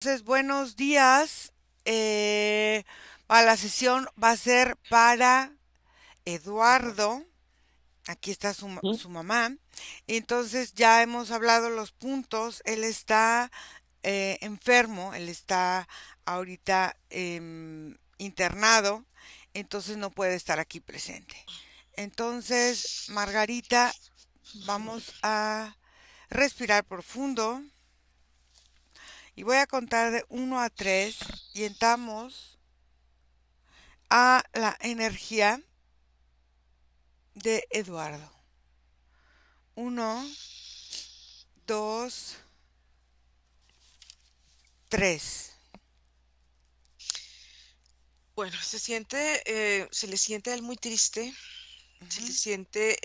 Entonces, buenos días. La sesión va a ser para Eduardo. Aquí está Ujú. su mamá. Entonces, ya hemos hablado los puntos. Él está enfermo. Él está ahorita internado. Entonces, no puede estar aquí presente. Entonces, Margarita, vamos a respirar profundo. Y voy a contar de 1 a 3 y entramos a la energía de Eduardo. Uno, dos, tres. Bueno, se le siente a él muy triste, se le Ujú. siente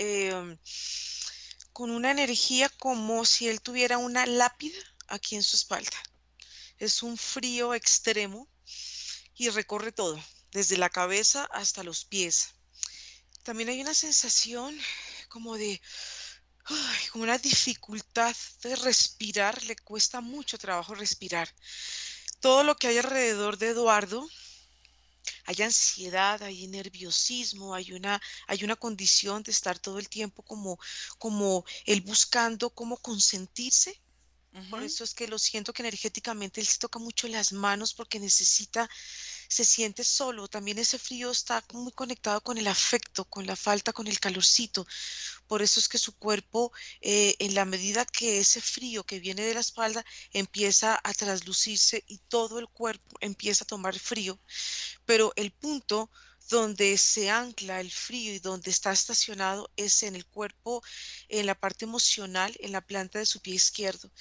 con una energía como si él tuviera una lápida aquí en su espalda. Es un frío extremo y recorre todo, desde la cabeza hasta los pies. También hay una sensación como de, como una dificultad de respirar, le cuesta mucho trabajo respirar. Todo lo que hay alrededor de Eduardo. Hay ansiedad, hay nerviosismo, hay una condición de estar todo el tiempo como él buscando cómo consentirse. Por Ujú. eso es que lo siento que energéticamente él se toca mucho las manos porque necesita, se siente solo. También ese frío está muy conectado con el afecto, con la falta, con el calorcito. Por eso es que su cuerpo, en la medida que ese frío que viene de la espalda empieza a traslucirse y todo el cuerpo empieza a tomar frío, pero el punto donde se ancla el frío y donde está estacionado es en el cuerpo, en la parte emocional, en la planta de su pie izquierdo.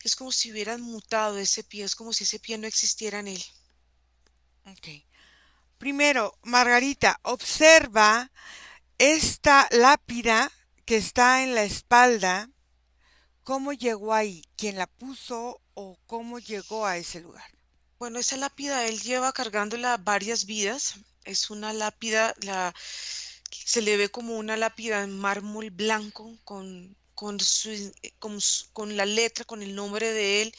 Es como si hubieran mutado ese pie, es como si ese pie no existiera en él. Ok. Primero, Margarita, observa esta lápida que está en la espalda. ¿Cómo llegó ahí? ¿Quién la puso o cómo llegó a ese lugar? Bueno, esa lápida él lleva cargándola varias vidas. Es una lápida, se le ve como una lápida en mármol blanco con la letra, con el nombre de él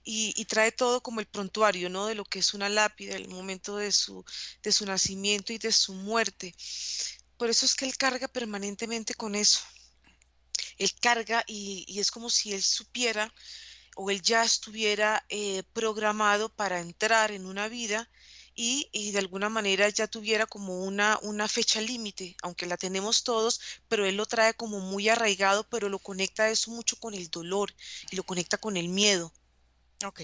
y trae todo como el prontuario, ¿no? De lo que es una lápida, el momento de su nacimiento y de su muerte. Por eso es que él carga permanentemente con eso. Él carga y es como si él supiera o él ya estuviera programado para entrar en una vida y de alguna manera ya tuviera como una fecha límite, aunque la tenemos todos, pero él lo trae como muy arraigado, pero lo conecta eso mucho con el dolor y lo conecta con el miedo. Ok.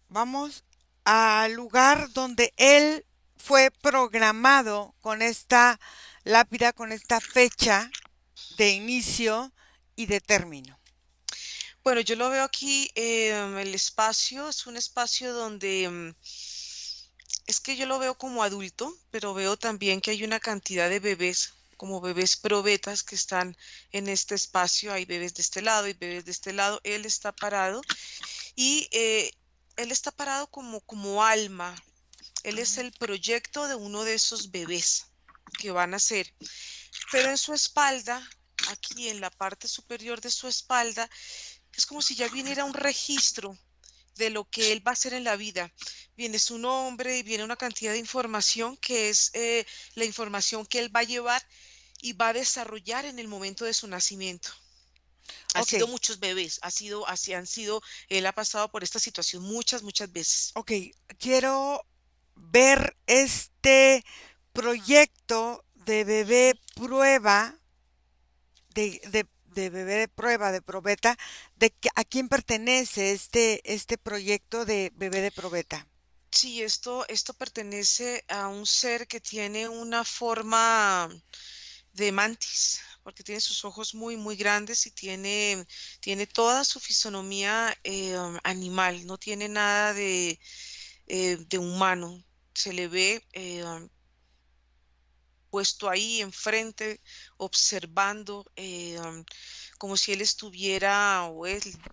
Vamos al lugar donde él fue programado con esta lápida, con esta fecha de inicio y de término. Bueno, yo lo veo aquí, el espacio es un espacio donde es que yo lo veo como adulto, pero veo también que hay una cantidad de bebés, como bebés probetas que están en este espacio. Hay bebés de este lado y bebés de este lado. Él está parado y él está parado como alma. Él es Ujú. el proyecto de uno de esos bebés que van a ser. Pero en su espalda, aquí en la parte superior de su espalda, es como si ya viniera un registro de lo que él va a hacer en la vida. Viene su nombre y viene una cantidad de información que es la información que él va a llevar y va a desarrollar en el momento de su nacimiento. Ha Ok, sido muchos bebés, así han sido, él ha pasado por esta situación muchas veces. ok, quiero ver este proyecto de bebé prueba, de bebé de prueba, de probeta, a quién pertenece este proyecto de bebé de probeta. Sí, esto pertenece a un ser que tiene una forma de mantis, porque tiene sus ojos muy grandes y tiene toda su fisonomía animal, no tiene nada de humano. Se le ve puesto ahí enfrente, observando, como si él estuviera,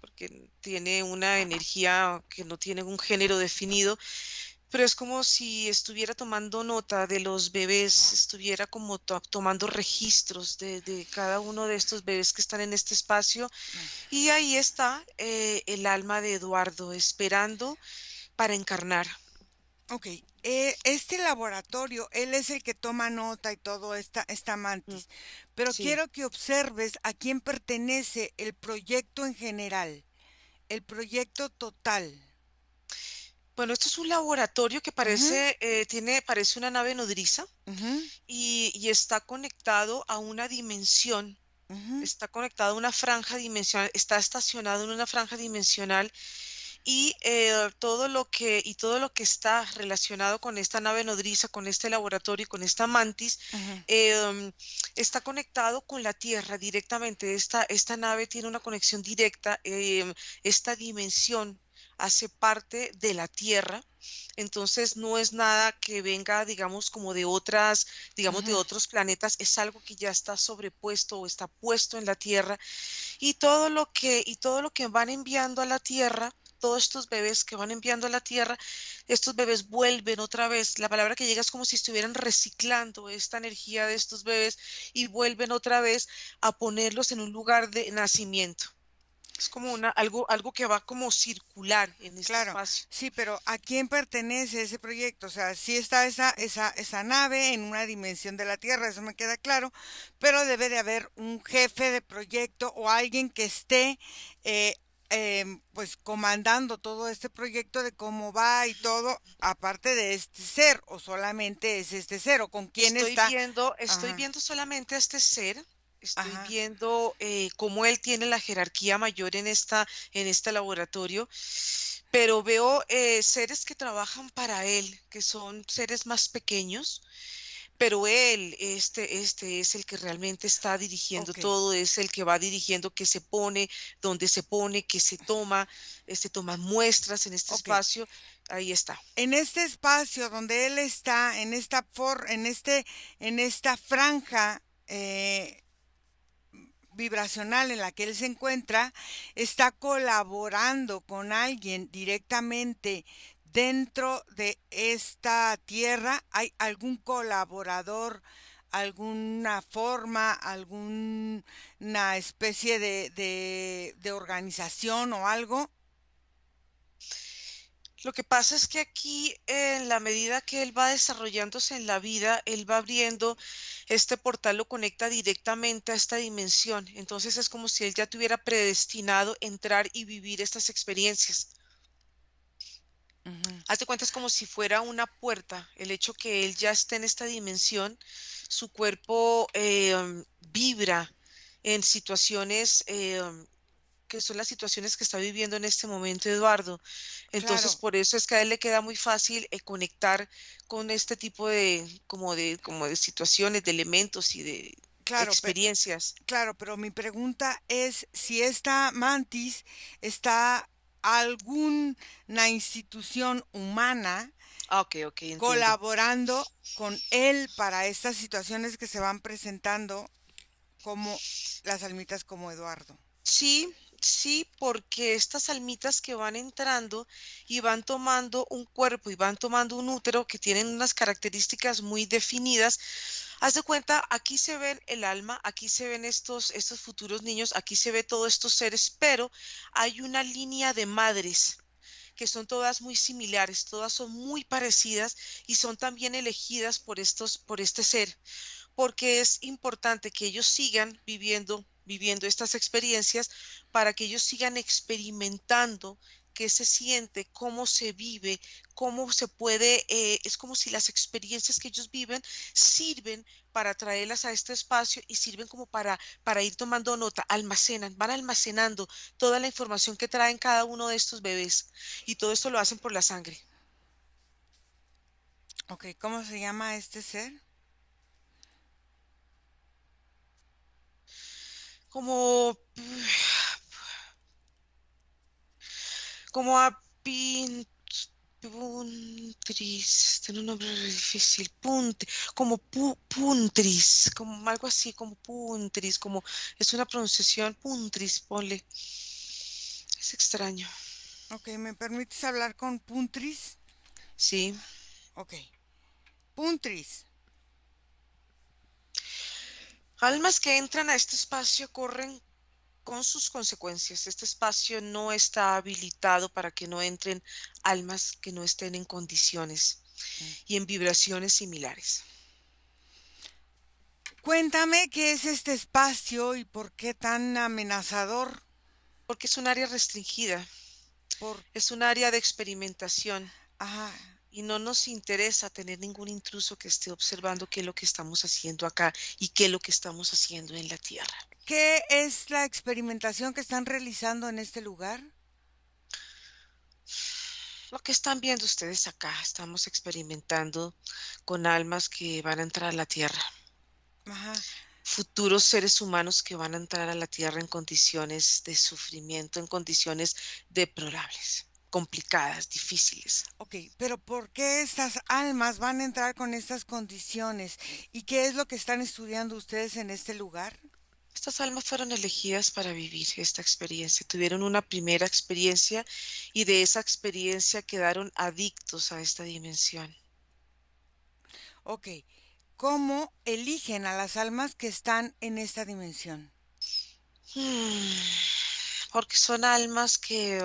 porque tiene una energía que no tiene un género definido, pero es como si estuviera tomando nota de los bebés, estuviera como tomando registros de cada uno de estos bebés que están en este espacio. Y ahí está el alma de Eduardo esperando para encarnar. Ok, este laboratorio, él es el que toma nota y todo esta Mm, mantis, pero sí. quiero que observes a quién pertenece el proyecto en general, el proyecto total. Bueno, esto es un laboratorio que Ujú, parece una nave nodriza ujú, y está conectado a una dimensión, ujú, está conectado a una franja dimensional, está estacionado en una franja dimensional y todo lo que está relacionado con esta nave nodriza, con este laboratorio y con esta mantis, ujú. está conectado con la Tierra directamente. Esta nave tiene una conexión directa. Esta dimensión hace parte de la Tierra. Entonces no es nada que venga, digamos, como de digamos, de Ujú. otros planetas, es algo que ya está sobrepuesto o está puesto en la Tierra y todo lo que van enviando a la Tierra, todos estos bebés que van enviando a la Tierra, estos bebés vuelven otra vez. La palabra que llega es como si estuvieran reciclando esta energía de estos bebés y vuelven otra vez a ponerlos en un lugar de nacimiento. Es como algo que va como circular en este Claro, espacio. sí, pero ¿a quién pertenece ese proyecto? O sea, sí está esa nave en una dimensión de la Tierra, eso me queda claro, pero debe de haber un jefe de proyecto o alguien que esté, eh, pues, comandando todo este proyecto de cómo va y todo, aparte de este ser, o solamente es este ser, o con quién está. Estoy Ajá, viendo solamente a este ser, estoy ajá, viendo cómo él tiene la jerarquía mayor en este laboratorio, pero veo seres que trabajan para él, que son seres más pequeños, pero él, este es el que realmente está dirigiendo ok. todo, es el que va dirigiendo qué se pone, dónde se pone, qué se toma, toma muestras en este Ok, espacio, ahí está. en este espacio donde él está, en esta franja vibracional en la que él se encuentra, está colaborando con alguien directamente dentro de esta tierra. ¿Hay algún colaborador, alguna forma, alguna especie de organización o algo? Lo que pasa es que aquí, en la medida que él va desarrollándose en la vida, él va abriendo, este portal lo conecta directamente a esta dimensión. Entonces es como si él ya tuviera predestinado entrar y vivir estas experiencias. Ujú. Hazte cuenta, es como si fuera una puerta. El hecho que él ya esté en esta dimensión, su cuerpo vibra en situaciones que son las situaciones que está viviendo en este momento Eduardo. Entonces, Claro, por eso es que a él le queda muy fácil conectar con este tipo como de situaciones, de elementos y de claro, experiencias. claro, pero mi pregunta es si esta mantis está alguna institución humana Ah, ok, ok, entiendo. colaborando con él para estas situaciones que se van presentando como las almitas como Eduardo. Sí, sí, porque estas almitas que van entrando y van tomando un cuerpo y van tomando un útero que tienen unas características muy definidas. Haz de cuenta, aquí se ven el alma, aquí se ven estos futuros niños, aquí se ve todos estos seres, pero hay una línea de madres que son todas muy similares, todas son muy parecidas y son también elegidas por este ser, porque es importante que ellos sigan viviendo estas experiencias para que ellos sigan experimentando qué se siente, cómo se vive, cómo se puede, es como si las experiencias que ellos viven sirven para traerlas a este espacio y sirven como para ir tomando nota, van almacenando toda la información que traen cada uno de estos bebés y todo esto lo hacen por la sangre. Ok, ¿cómo se llama este ser? Como como a Puntris, tiene un nombre re difícil, como Puntris, como algo así, como Puntris, como es una pronunciación Puntris, ponle. Es extraño. Ok, ¿me permites hablar con Puntris? ¿sí? Ok. Puntris. Almas que entran a este espacio corren con sus consecuencias. Este espacio no está habilitado para que no entren almas que no estén en condiciones Mm. y en vibraciones similares. Cuéntame qué es este espacio y por qué tan amenazador. Porque es un área restringida, Por... es un área de experimentación Ajá. y no nos interesa tener ningún intruso que esté observando qué es lo que estamos haciendo acá y qué es lo que estamos haciendo en la Tierra. ¿Qué es la experimentación que están realizando en este lugar? Lo que están viendo ustedes acá, estamos experimentando con almas que van a entrar a la Tierra, Ajá. futuros seres humanos que van a entrar a la Tierra en condiciones de sufrimiento, en condiciones deplorables, complicadas, difíciles. Ok, pero ¿por qué estas almas van a entrar con estas condiciones? ¿Y qué es lo que están estudiando ustedes en este lugar? Estas almas fueron elegidas para vivir esta experiencia, tuvieron una primera experiencia y de esa experiencia quedaron adictos a esta dimensión. Ok, ¿cómo eligen a las almas que están en esta dimensión? Hmm, Porque son almas que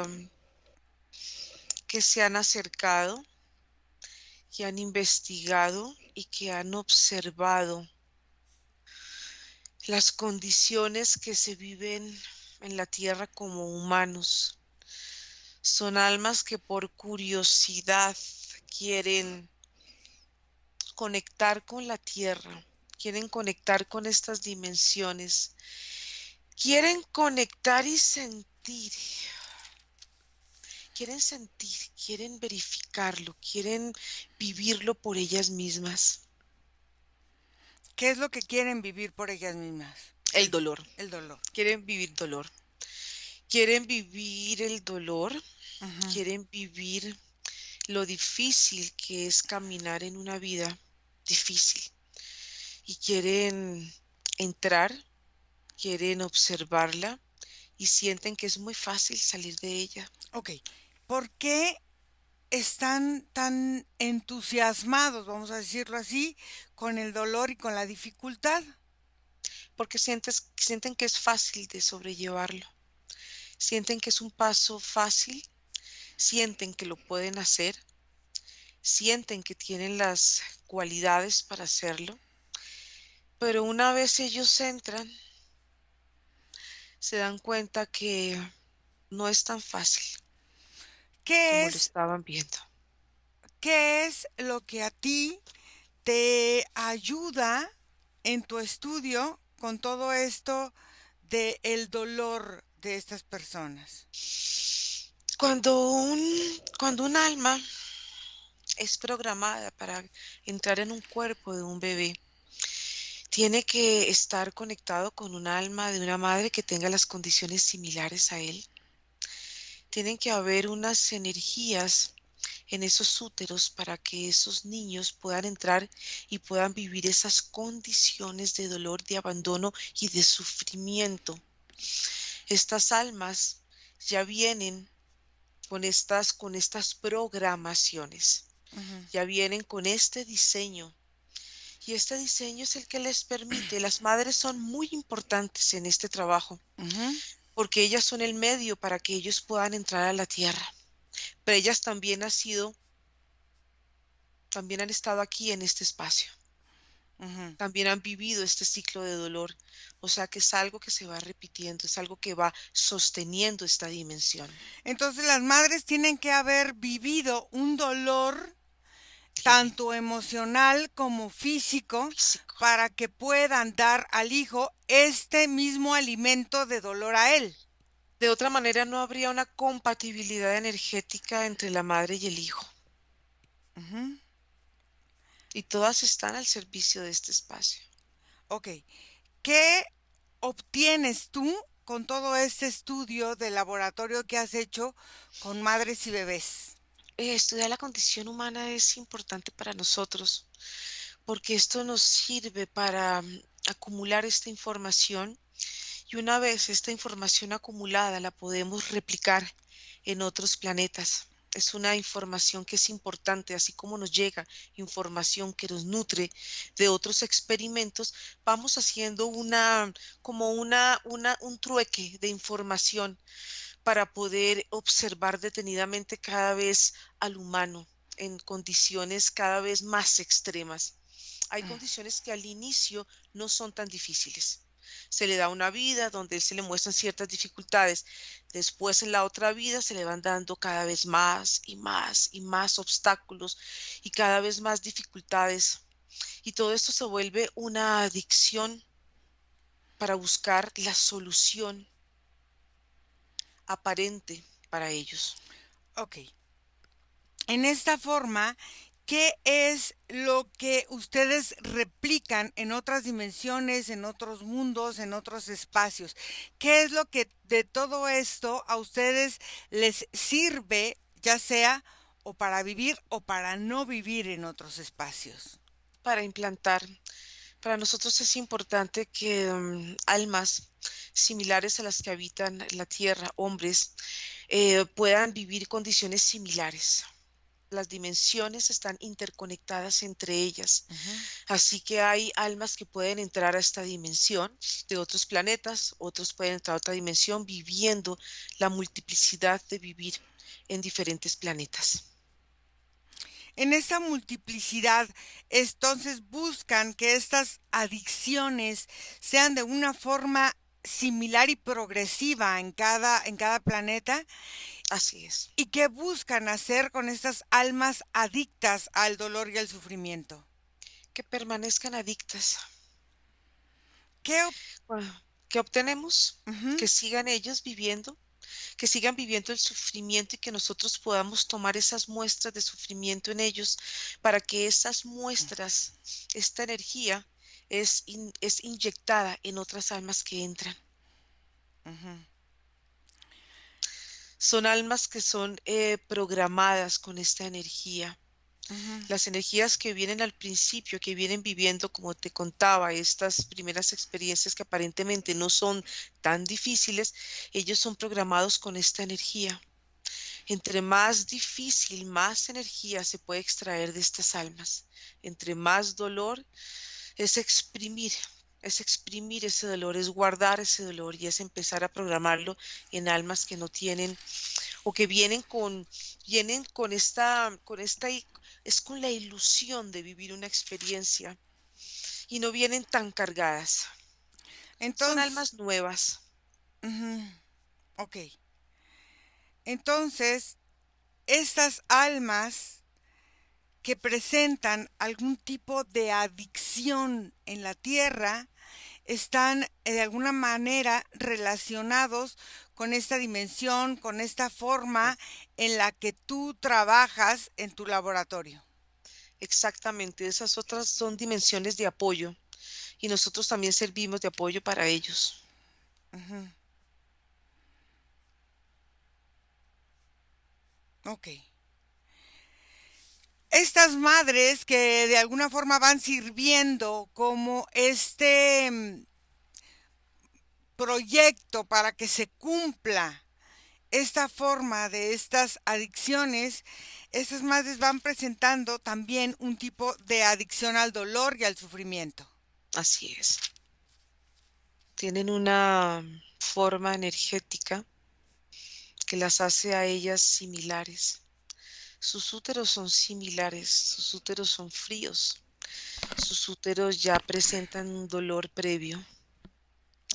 se han acercado, que han investigado y que han observado las condiciones que se viven en la tierra como humanos. Son almas que por curiosidad quieren conectar con la tierra, quieren conectar con estas dimensiones, quieren conectar y sentir, quieren verificarlo, quieren vivirlo por ellas mismas. ¿Qué es lo que quieren vivir por ellas mismas? El dolor, El dolor. quieren vivir dolor, quieren vivir el dolor, Ujú. quieren vivir lo difícil que es caminar en una vida difícil y quieren entrar, quieren observarla y sienten que es muy fácil salir de ella, Ok, ¿por qué están tan entusiasmados, vamos a decirlo así, con el dolor y con la dificultad? porque sienten que es fácil de sobrellevarlo, sienten que es un paso fácil, sienten que lo pueden hacer, sienten que tienen las cualidades para hacerlo, pero una vez ellos entran, se dan cuenta que no es tan fácil ¿Qué como lo es, estaban viendo. qué es lo que a ti te ayuda en tu estudio con todo esto de el dolor de estas personas? Cuando un alma es programada para entrar en un cuerpo de un bebé, tiene que estar conectado con un alma de una madre que tenga las condiciones similares a él. Tienen que haber unas energías en esos úteros para que esos niños puedan entrar y puedan vivir esas condiciones de dolor, de abandono y de sufrimiento. Estas almas ya vienen con estas programaciones, Ujú, ya vienen con este diseño. Y este diseño es el que les permite. Las madres son muy importantes en este trabajo, ujú, porque ellas son el medio para que ellos puedan entrar a la tierra. Pero ellas también han estado aquí en este espacio. ujú. También han vivido este ciclo de dolor. O sea que es algo que se va repitiendo, es algo que va sosteniendo esta dimensión. Entonces las madres tienen que haber vivido un dolor Tienen tanto emocional como físico físico. para que puedan dar al hijo este mismo alimento de dolor a él. De otra manera, no habría una compatibilidad energética entre la madre y el hijo. Ujú. Y todas están al servicio de este espacio. Ok, ¿qué obtienes tú con todo este estudio de laboratorio que has hecho con madres y bebés? Estudiar la condición humana es importante para nosotros porque esto nos sirve para acumular esta información y una vez esta información acumulada la podemos replicar en otros planetas. Es una información que es importante, así como nos llega información que nos nutre de otros experimentos, vamos haciendo un trueque de información para poder observar detenidamente cada vez al humano en condiciones cada vez más extremas. Hay condiciones que al inicio no son tan difíciles. Se le da una vida donde se le muestran ciertas dificultades. Después en la otra vida se le van dando cada vez más y más y más obstáculos y cada vez más dificultades. Y todo esto se vuelve una adicción para buscar la solución aparente para ellos. Ok. En esta forma, ¿qué es lo que ustedes replican en otras dimensiones, en otros mundos, en otros espacios? ¿Qué es lo que de todo esto a ustedes les sirve, ya sea o para vivir o para no vivir en otros espacios? Para implantar. Para nosotros es importante que almas similares a las que habitan la tierra, hombres, puedan vivir condiciones similares. Las dimensiones están interconectadas entre ellas, Ujú. así que hay almas que pueden entrar a esta dimensión de otros planetas, otros pueden entrar a otra dimensión viviendo la multiplicidad de vivir en diferentes planetas. En esa multiplicidad, entonces buscan que estas adicciones sean de una forma similar y progresiva en cada planeta. Así es, ¿Y qué buscan hacer con estas almas adictas al dolor y al sufrimiento? que permanezcan adictas. ¿Qué ob- Bueno, ¿qué obtenemos? Ujú. Que sigan ellos viviendo, que sigan viviendo el sufrimiento y que nosotros podamos tomar esas muestras de sufrimiento en ellos para que esas muestras, esta energía es inyectada en otras almas que entran. Ujú. Son almas que son programadas con esta energía. Ujú. Las energías que vienen al principio, que vienen viviendo, como te contaba, estas primeras experiencias que aparentemente no son tan difíciles, ellos son programados con esta energía. Entre más difícil, más energía se puede extraer de estas almas. Entre más dolor, es exprimir, es exprimir ese dolor, es guardar ese dolor y es empezar a programarlo en almas que no tienen o que es con la ilusión de vivir una experiencia y no vienen tan cargadas. Son Entonces, almas nuevas. ujú, ok. Entonces, estas almas que presentan algún tipo de adicción en la tierra están de alguna manera relacionados con esta dimensión, con esta forma en la que tú trabajas en tu laboratorio. Exactamente, esas otras son dimensiones de apoyo y nosotros también servimos de apoyo para ellos. Ujú. Ok. Estas madres que de alguna forma van sirviendo como este proyecto para que se cumpla esta forma de estas adicciones, estas madres van presentando también un tipo de adicción al dolor y al sufrimiento. Así es. Tienen una forma energética que las hace a ellas similares. Sus úteros son similares, sus úteros son fríos, sus úteros ya presentan un dolor previo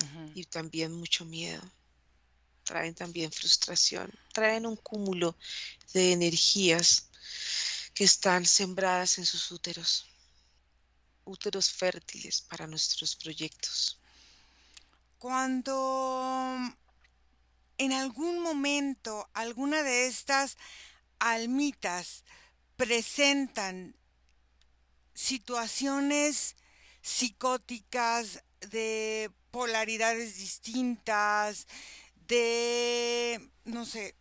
Ujú. y también mucho miedo. Traen también frustración, traen un cúmulo de energías que están sembradas en sus úteros, úteros fértiles para nuestros proyectos. Cuando en algún momento alguna de estas almitas presentan situaciones psicóticas de polaridades distintas, de, no sé,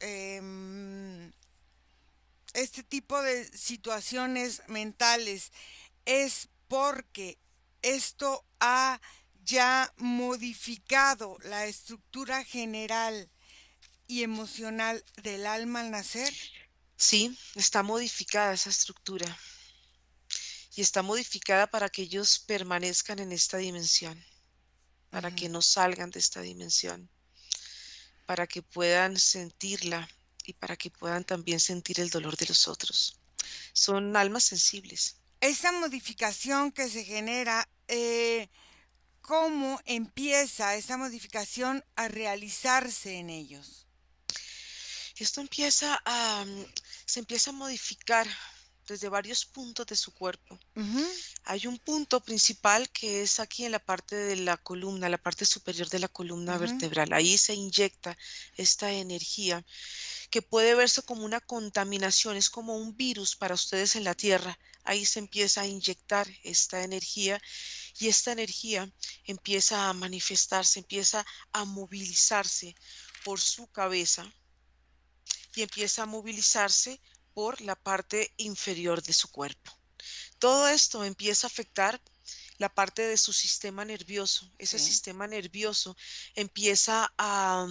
este tipo de situaciones mentales, es porque esto ha ya modificado la estructura general y emocional del alma al nacer. Sí, está modificada esa estructura y está modificada para que ellos permanezcan en esta dimensión, para Ujú. que no salgan de esta dimensión, para que puedan sentirla y para que puedan también sentir el dolor de los otros. Son almas sensibles. Esa modificación que se genera, ¿cómo empieza esa modificación a realizarse en ellos? Esto se empieza a modificar desde varios puntos de su cuerpo. Ujú, Hay un punto principal que es aquí en la parte de la columna, la parte superior de la columna ujú, vertebral. Ahí se inyecta esta energía que puede verse como una contaminación, es como un virus para ustedes en la Tierra. Ahí se empieza a inyectar esta energía y esta energía empieza a manifestarse, empieza a movilizarse por su cabeza y empieza a movilizarse por la parte inferior de su cuerpo. Todo esto empieza a afectar la parte de su sistema nervioso. Ese sí. sistema nervioso empieza a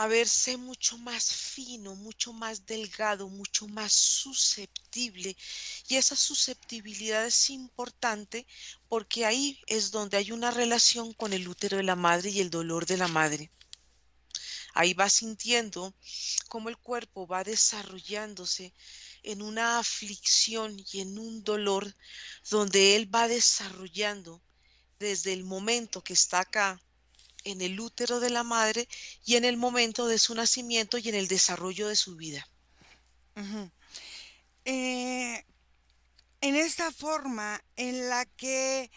verse mucho más fino, mucho más delgado, mucho más susceptible. Y esa susceptibilidad es importante porque ahí es donde hay una relación con el útero de la madre y el dolor de la madre. Ahí va sintiendo cómo el cuerpo va desarrollándose en una aflicción y en un dolor donde él va desarrollando desde el momento que está acá en el útero de la madre y en el momento de su nacimiento y en el desarrollo de su vida. Ujú. Eh, en esta forma en la que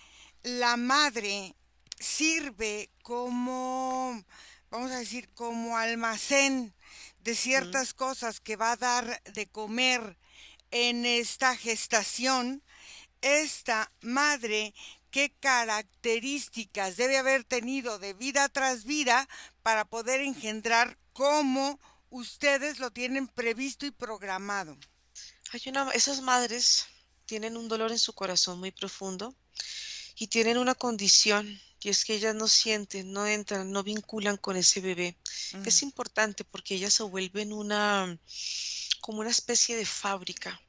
la madre sirve como, vamos a decir, como almacén de ¿Mm? ciertas cosas que va a dar de comer en esta gestación, esta madre, ¿qué características debe haber tenido de vida tras vida para poder engendrar como ustedes lo tienen previsto y programado? Esas madres tienen un dolor en su corazón muy profundo y tienen una condición, y es que ellas no sienten, no entran, no vinculan con ese bebé. Mm, Es importante porque ellas se vuelven como una especie de fábrica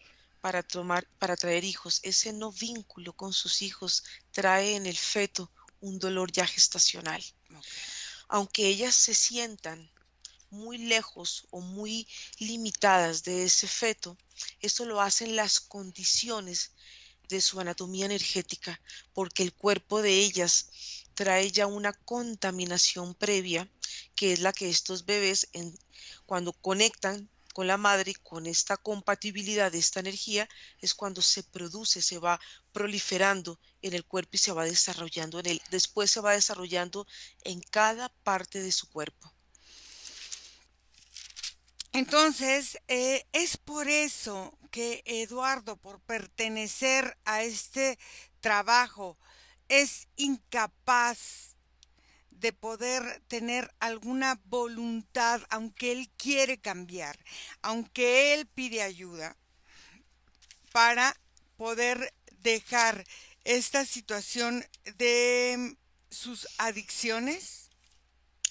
para traer hijos. Ese no vínculo con sus hijos trae en el feto un dolor ya gestacional. ok. Aunque ellas se sientan muy lejos o muy limitadas de ese feto, eso lo hacen las condiciones de su anatomía energética, porque el cuerpo de ellas trae ya una contaminación previa, que es la que estos bebés, cuando conectan con la madre, con esta compatibilidad de esta energía, es cuando se produce, se va proliferando en el cuerpo y se va desarrollando en él. Después se va desarrollando en cada parte de su cuerpo. Entonces, es por eso que Eduardo, por pertenecer a este trabajo, es incapaz de poder tener alguna voluntad, aunque él quiere cambiar, aunque él pide ayuda, para poder dejar esta situación de sus adicciones.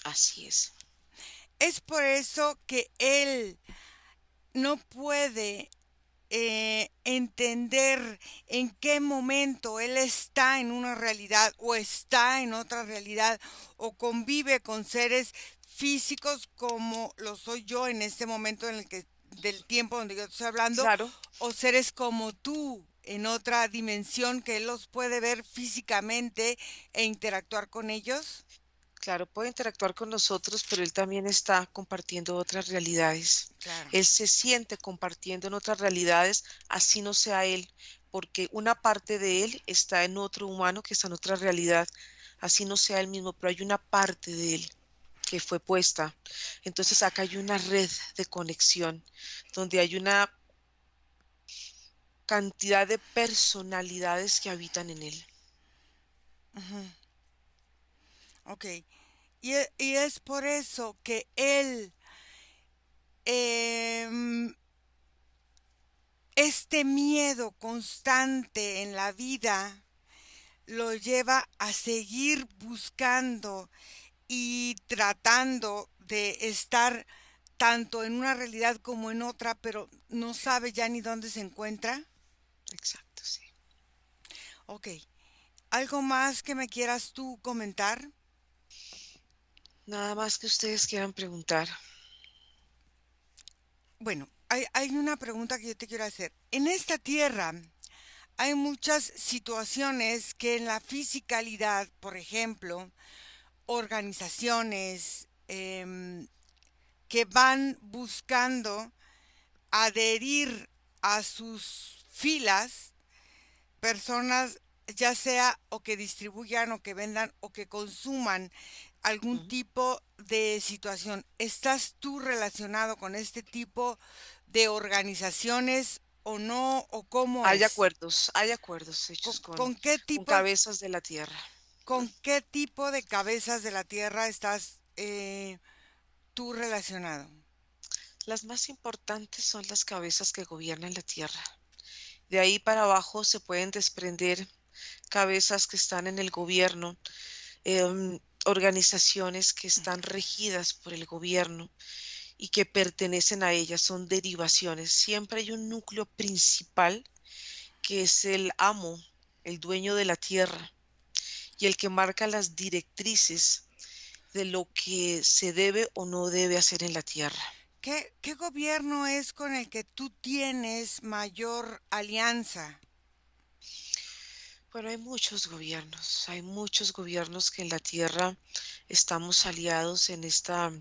Así es. Es por eso que él no puede entender en qué momento él está en una realidad o está en otra realidad o convive con seres físicos como lo soy yo en este momento en el que del tiempo donde yo estoy hablando, Claro, o seres como tú en otra dimensión que él los puede ver físicamente e interactuar con ellos. claro, puede interactuar con nosotros, pero él también está compartiendo otras realidades. Claro. Él se siente compartiendo en otras realidades, así no sea él, porque una parte de él está en otro humano que está en otra realidad, así no sea él mismo, pero hay una parte de él que fue puesta. Entonces acá hay una red de conexión, donde hay una cantidad de personalidades que habitan en él. Ujú. Ok. Y es por eso que él em, este miedo constante en la vida lo lleva a seguir buscando y tratando de estar tanto en una realidad como en otra, pero no sabe ya ni dónde se encuentra. Exacto, sí. Ok. ¿Algo más que me quieras tú comentar? Nada más que ustedes quieran preguntar. Bueno, hay una pregunta que yo te quiero hacer. En esta tierra hay muchas situaciones que en la fisicalidad, por ejemplo, organizaciones que van buscando adherir a sus filas personas, ya sea o que distribuyan o que vendan o que consuman algún Ujú. tipo de situación. ¿Estás tú relacionado con este tipo de organizaciones o no? ¿O cómo es? Hay acuerdos hechos ¿Con qué con tipo, cabezas de la tierra. con qué tipo de cabezas de la tierra estás tú relacionado? Las más importantes son las cabezas que gobiernan la tierra. De ahí para abajo se pueden desprender cabezas que están en el gobierno, organizaciones que están regidas por el gobierno y que pertenecen a ellas, son derivaciones. Siempre hay un núcleo principal que es el amo, el dueño de la tierra y el que marca las directrices de lo que se debe o no debe hacer en la tierra. ¿Qué gobierno es con el que tú tienes mayor alianza? Bueno, hay muchos gobiernos que en la tierra estamos aliados en esta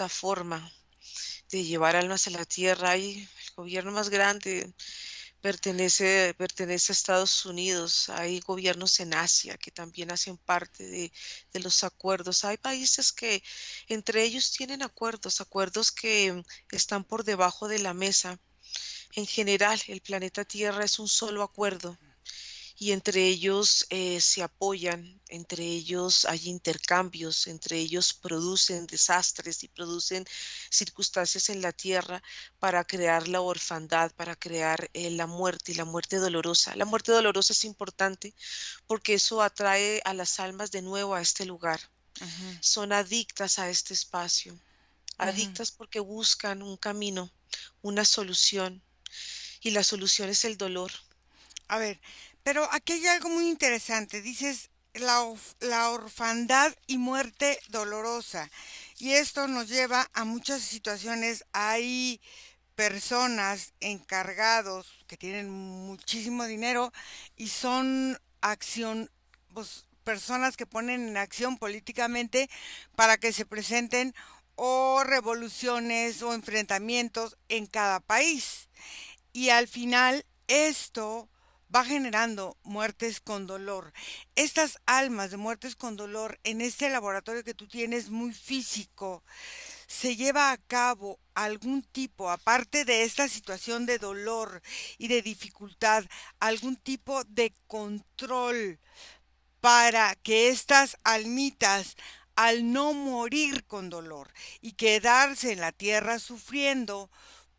forma de llevar almas a la tierra. Hay el gobierno más grande pertenece a Estados Unidos. Hay gobiernos en Asia que también hacen parte de los acuerdos. Hay países que entre ellos tienen acuerdos que están por debajo de la mesa. En general, el planeta Tierra es un solo acuerdo y entre ellos se apoyan, entre ellos hay intercambios, entre ellos producen desastres y producen circunstancias en la tierra para crear la orfandad, para crear la muerte y la muerte dolorosa. La muerte dolorosa es importante porque eso atrae a las almas de nuevo a este lugar. Ujú, Son adictas a este espacio, ujú. adictas porque buscan un camino, una solución, y la solución es el dolor. A ver, pero aquí hay algo muy interesante. Dices la orfandad y muerte dolorosa. Y esto nos lleva a muchas situaciones. Hay personas encargados que tienen muchísimo dinero y son pues, personas que ponen en acción políticamente para que se presenten o revoluciones o enfrentamientos en cada país. Y al final esto va generando muertes con dolor. Estas almas de muertes con dolor en este laboratorio que tú tienes muy físico, se lleva a cabo algún tipo, aparte de esta situación de dolor y de dificultad, algún tipo de control para que estas almitas, al no morir con dolor y quedarse en la tierra sufriendo,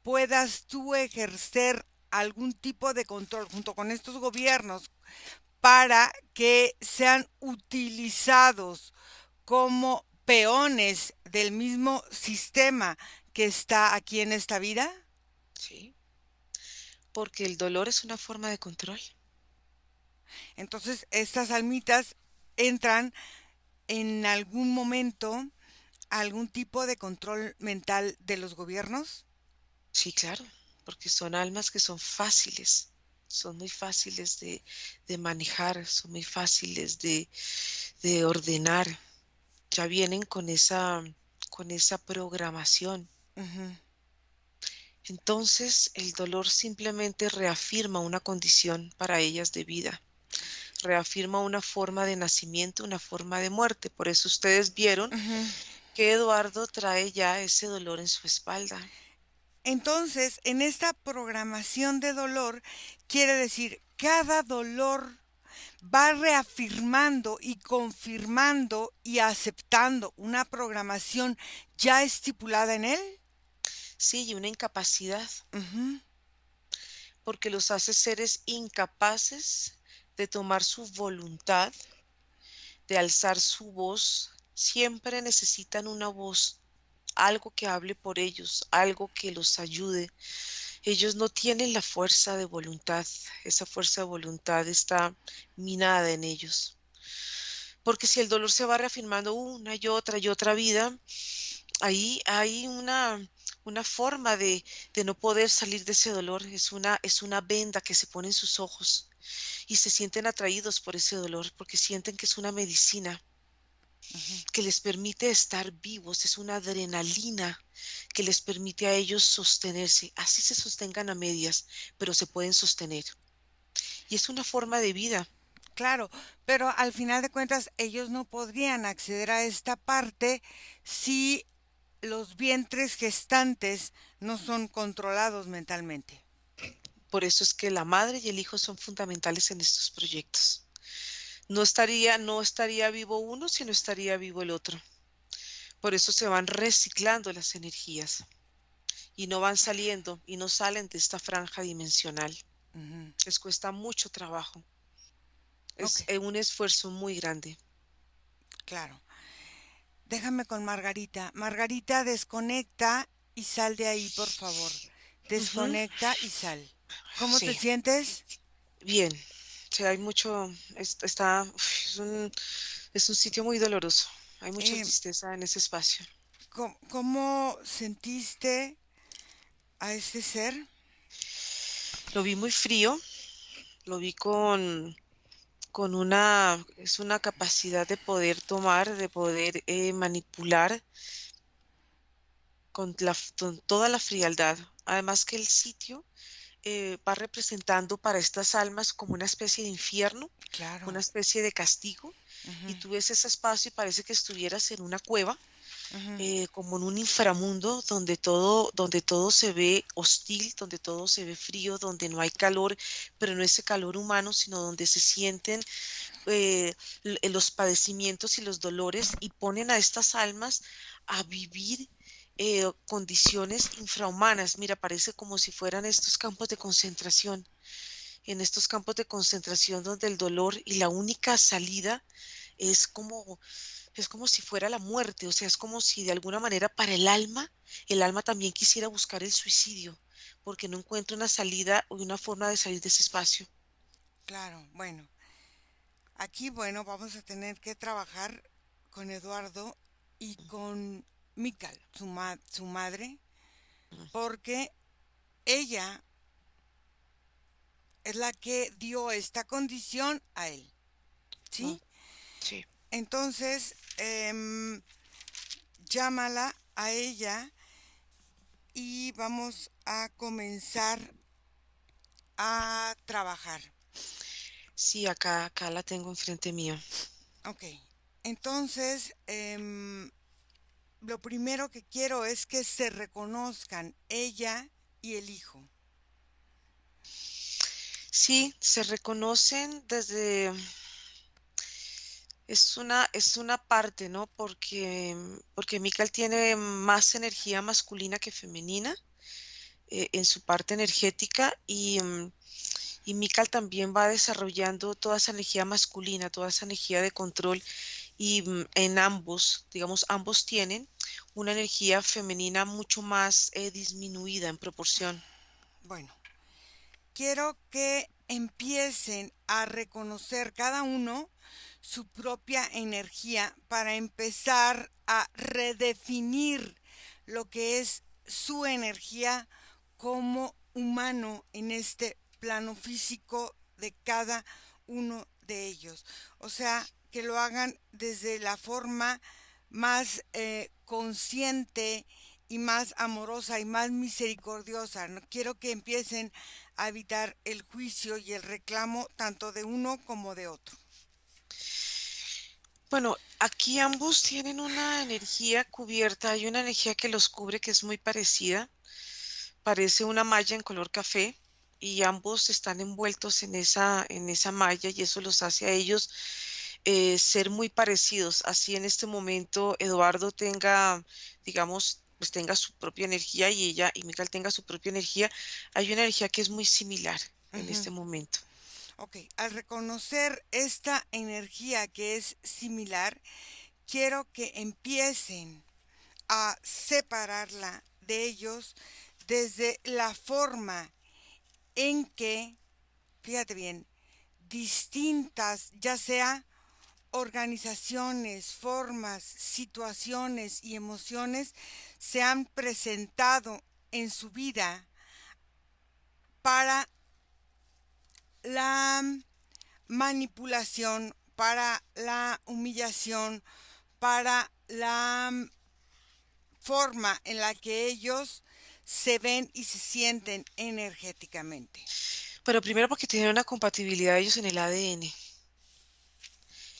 puedas tú ejercer algún tipo de control junto con estos gobiernos para que sean utilizados como peones del mismo sistema que está aquí en esta vida? ¿Sí? Porque el dolor es una forma de control. Entonces, estas almitas entran en algún momento a algún tipo de control mental de los gobiernos. Sí, claro, porque son almas que son fáciles, son muy fáciles de manejar, son muy fáciles de ordenar. Ya vienen con esa programación. Ujú, Entonces, el dolor simplemente reafirma una condición para ellas de vida, reafirma una forma de nacimiento, una forma de muerte. Por eso ustedes vieron ujú. que Eduardo trae ya ese dolor en su espalda. Entonces, en esta programación de dolor, quiere decir, cada dolor va reafirmando y confirmando y aceptando una programación ya estipulada en él. Sí, y una incapacidad, Ujú, porque los hace seres incapaces de tomar su voluntad, de alzar su voz. Siempre necesitan una voz algo que hable por ellos, algo que los ayude. Ellos no tienen la fuerza de voluntad, esa fuerza de voluntad está minada en ellos. Porque si el dolor se va reafirmando una y otra vida, ahí hay una forma de no poder salir de ese dolor. Es una venda que se pone en sus ojos y se sienten atraídos por ese dolor porque sienten que es una medicina Ujú. que les permite estar vivos, es una adrenalina que les permite a ellos sostenerse. Así se sostengan a medias, pero se pueden sostener. Y es una forma de vida. Claro, pero al final de cuentas ellos no podrían acceder a esta parte si los vientres gestantes no son controlados mentalmente. Por eso es que la madre y el hijo son fundamentales en estos proyectos. No estaría vivo uno si no estaría vivo el otro. Por eso se van reciclando las energías y no van saliendo y no salen de esta franja dimensional. Ujú. Les cuesta mucho trabajo. Ok, Es un esfuerzo muy grande. claro. Déjame con Margarita. Margarita, desconecta y sal de ahí, por favor. Ujú. Desconecta y sal. ¿Cómo te Sí, sientes? bien. Sí, hay mucho, está, es un sitio muy doloroso. Hay mucha Eh, tristeza en ese espacio. ¿Cómo sentiste a este ser? Lo vi muy frío, lo vi con es una capacidad de poder tomar, de poder manipular con toda la frialdad. Además que el sitio va representando para estas almas como una especie de infierno, Claro. una especie de castigo, Ujú, y tú ves ese espacio y parece que estuvieras en una cueva, ujú. como en un inframundo donde todo se ve hostil, donde todo se ve frío, donde no hay calor, pero no ese calor humano, sino donde se sienten los padecimientos y los dolores y ponen a estas almas a vivir condiciones infrahumanas. Mira, parece como si fueran estos campos de concentración, en estos campos de concentración donde el dolor y la única salida es como, es como si fuera la muerte, o sea, es como si de alguna manera para el alma también quisiera buscar el suicidio, porque no encuentra una salida o una forma de salir de ese espacio. Claro, bueno. Aquí, bueno, vamos a tener que trabajar con Eduardo y con Mikal, su madre, porque ella es la que dio esta condición a él, Mm, ¿sí? sí. Entonces, llámala a ella y vamos a comenzar a trabajar. Sí, acá la tengo enfrente mío. Ok, entonces, lo primero que quiero es que se reconozcan ella y el hijo. Sí, se reconocen desde, es una parte, ¿no? Porque Mikal tiene más energía masculina que femenina en su parte energética y Mikal también va desarrollando toda esa energía masculina, toda esa energía de control y en ambos, digamos, ambos tienen una energía femenina mucho más disminuida en proporción. Bueno, quiero que empiecen a reconocer cada uno su propia energía para empezar a redefinir lo que es su energía como humano en este plano físico de cada uno de ellos. O sea, que lo hagan desde la forma más consciente y más amorosa y más misericordiosa. No quiero que empiecen a evitar el juicio y el reclamo tanto de uno como de otro. Bueno, aquí ambos tienen una energía cubierta, hay una energía que los cubre que es muy parecida, parece una malla en color café y ambos están envueltos en esa malla y eso los hace a ellos ser muy parecidos. Así en este momento Eduardo tenga, digamos, pues tenga su propia energía y ella y Michael tenga su propia energía, hay una energía que es muy similar en Ujú. este momento. Ok, al reconocer esta energía que es similar, quiero que empiecen a separarla de ellos desde la forma en que, fíjate bien, distintas, ya sea organizaciones, formas, situaciones y emociones se han presentado en su vida para la manipulación, para la humillación, para la forma en la que ellos se ven y se sienten energéticamente. Pero primero porque tienen una compatibilidad ellos en el ADN. Y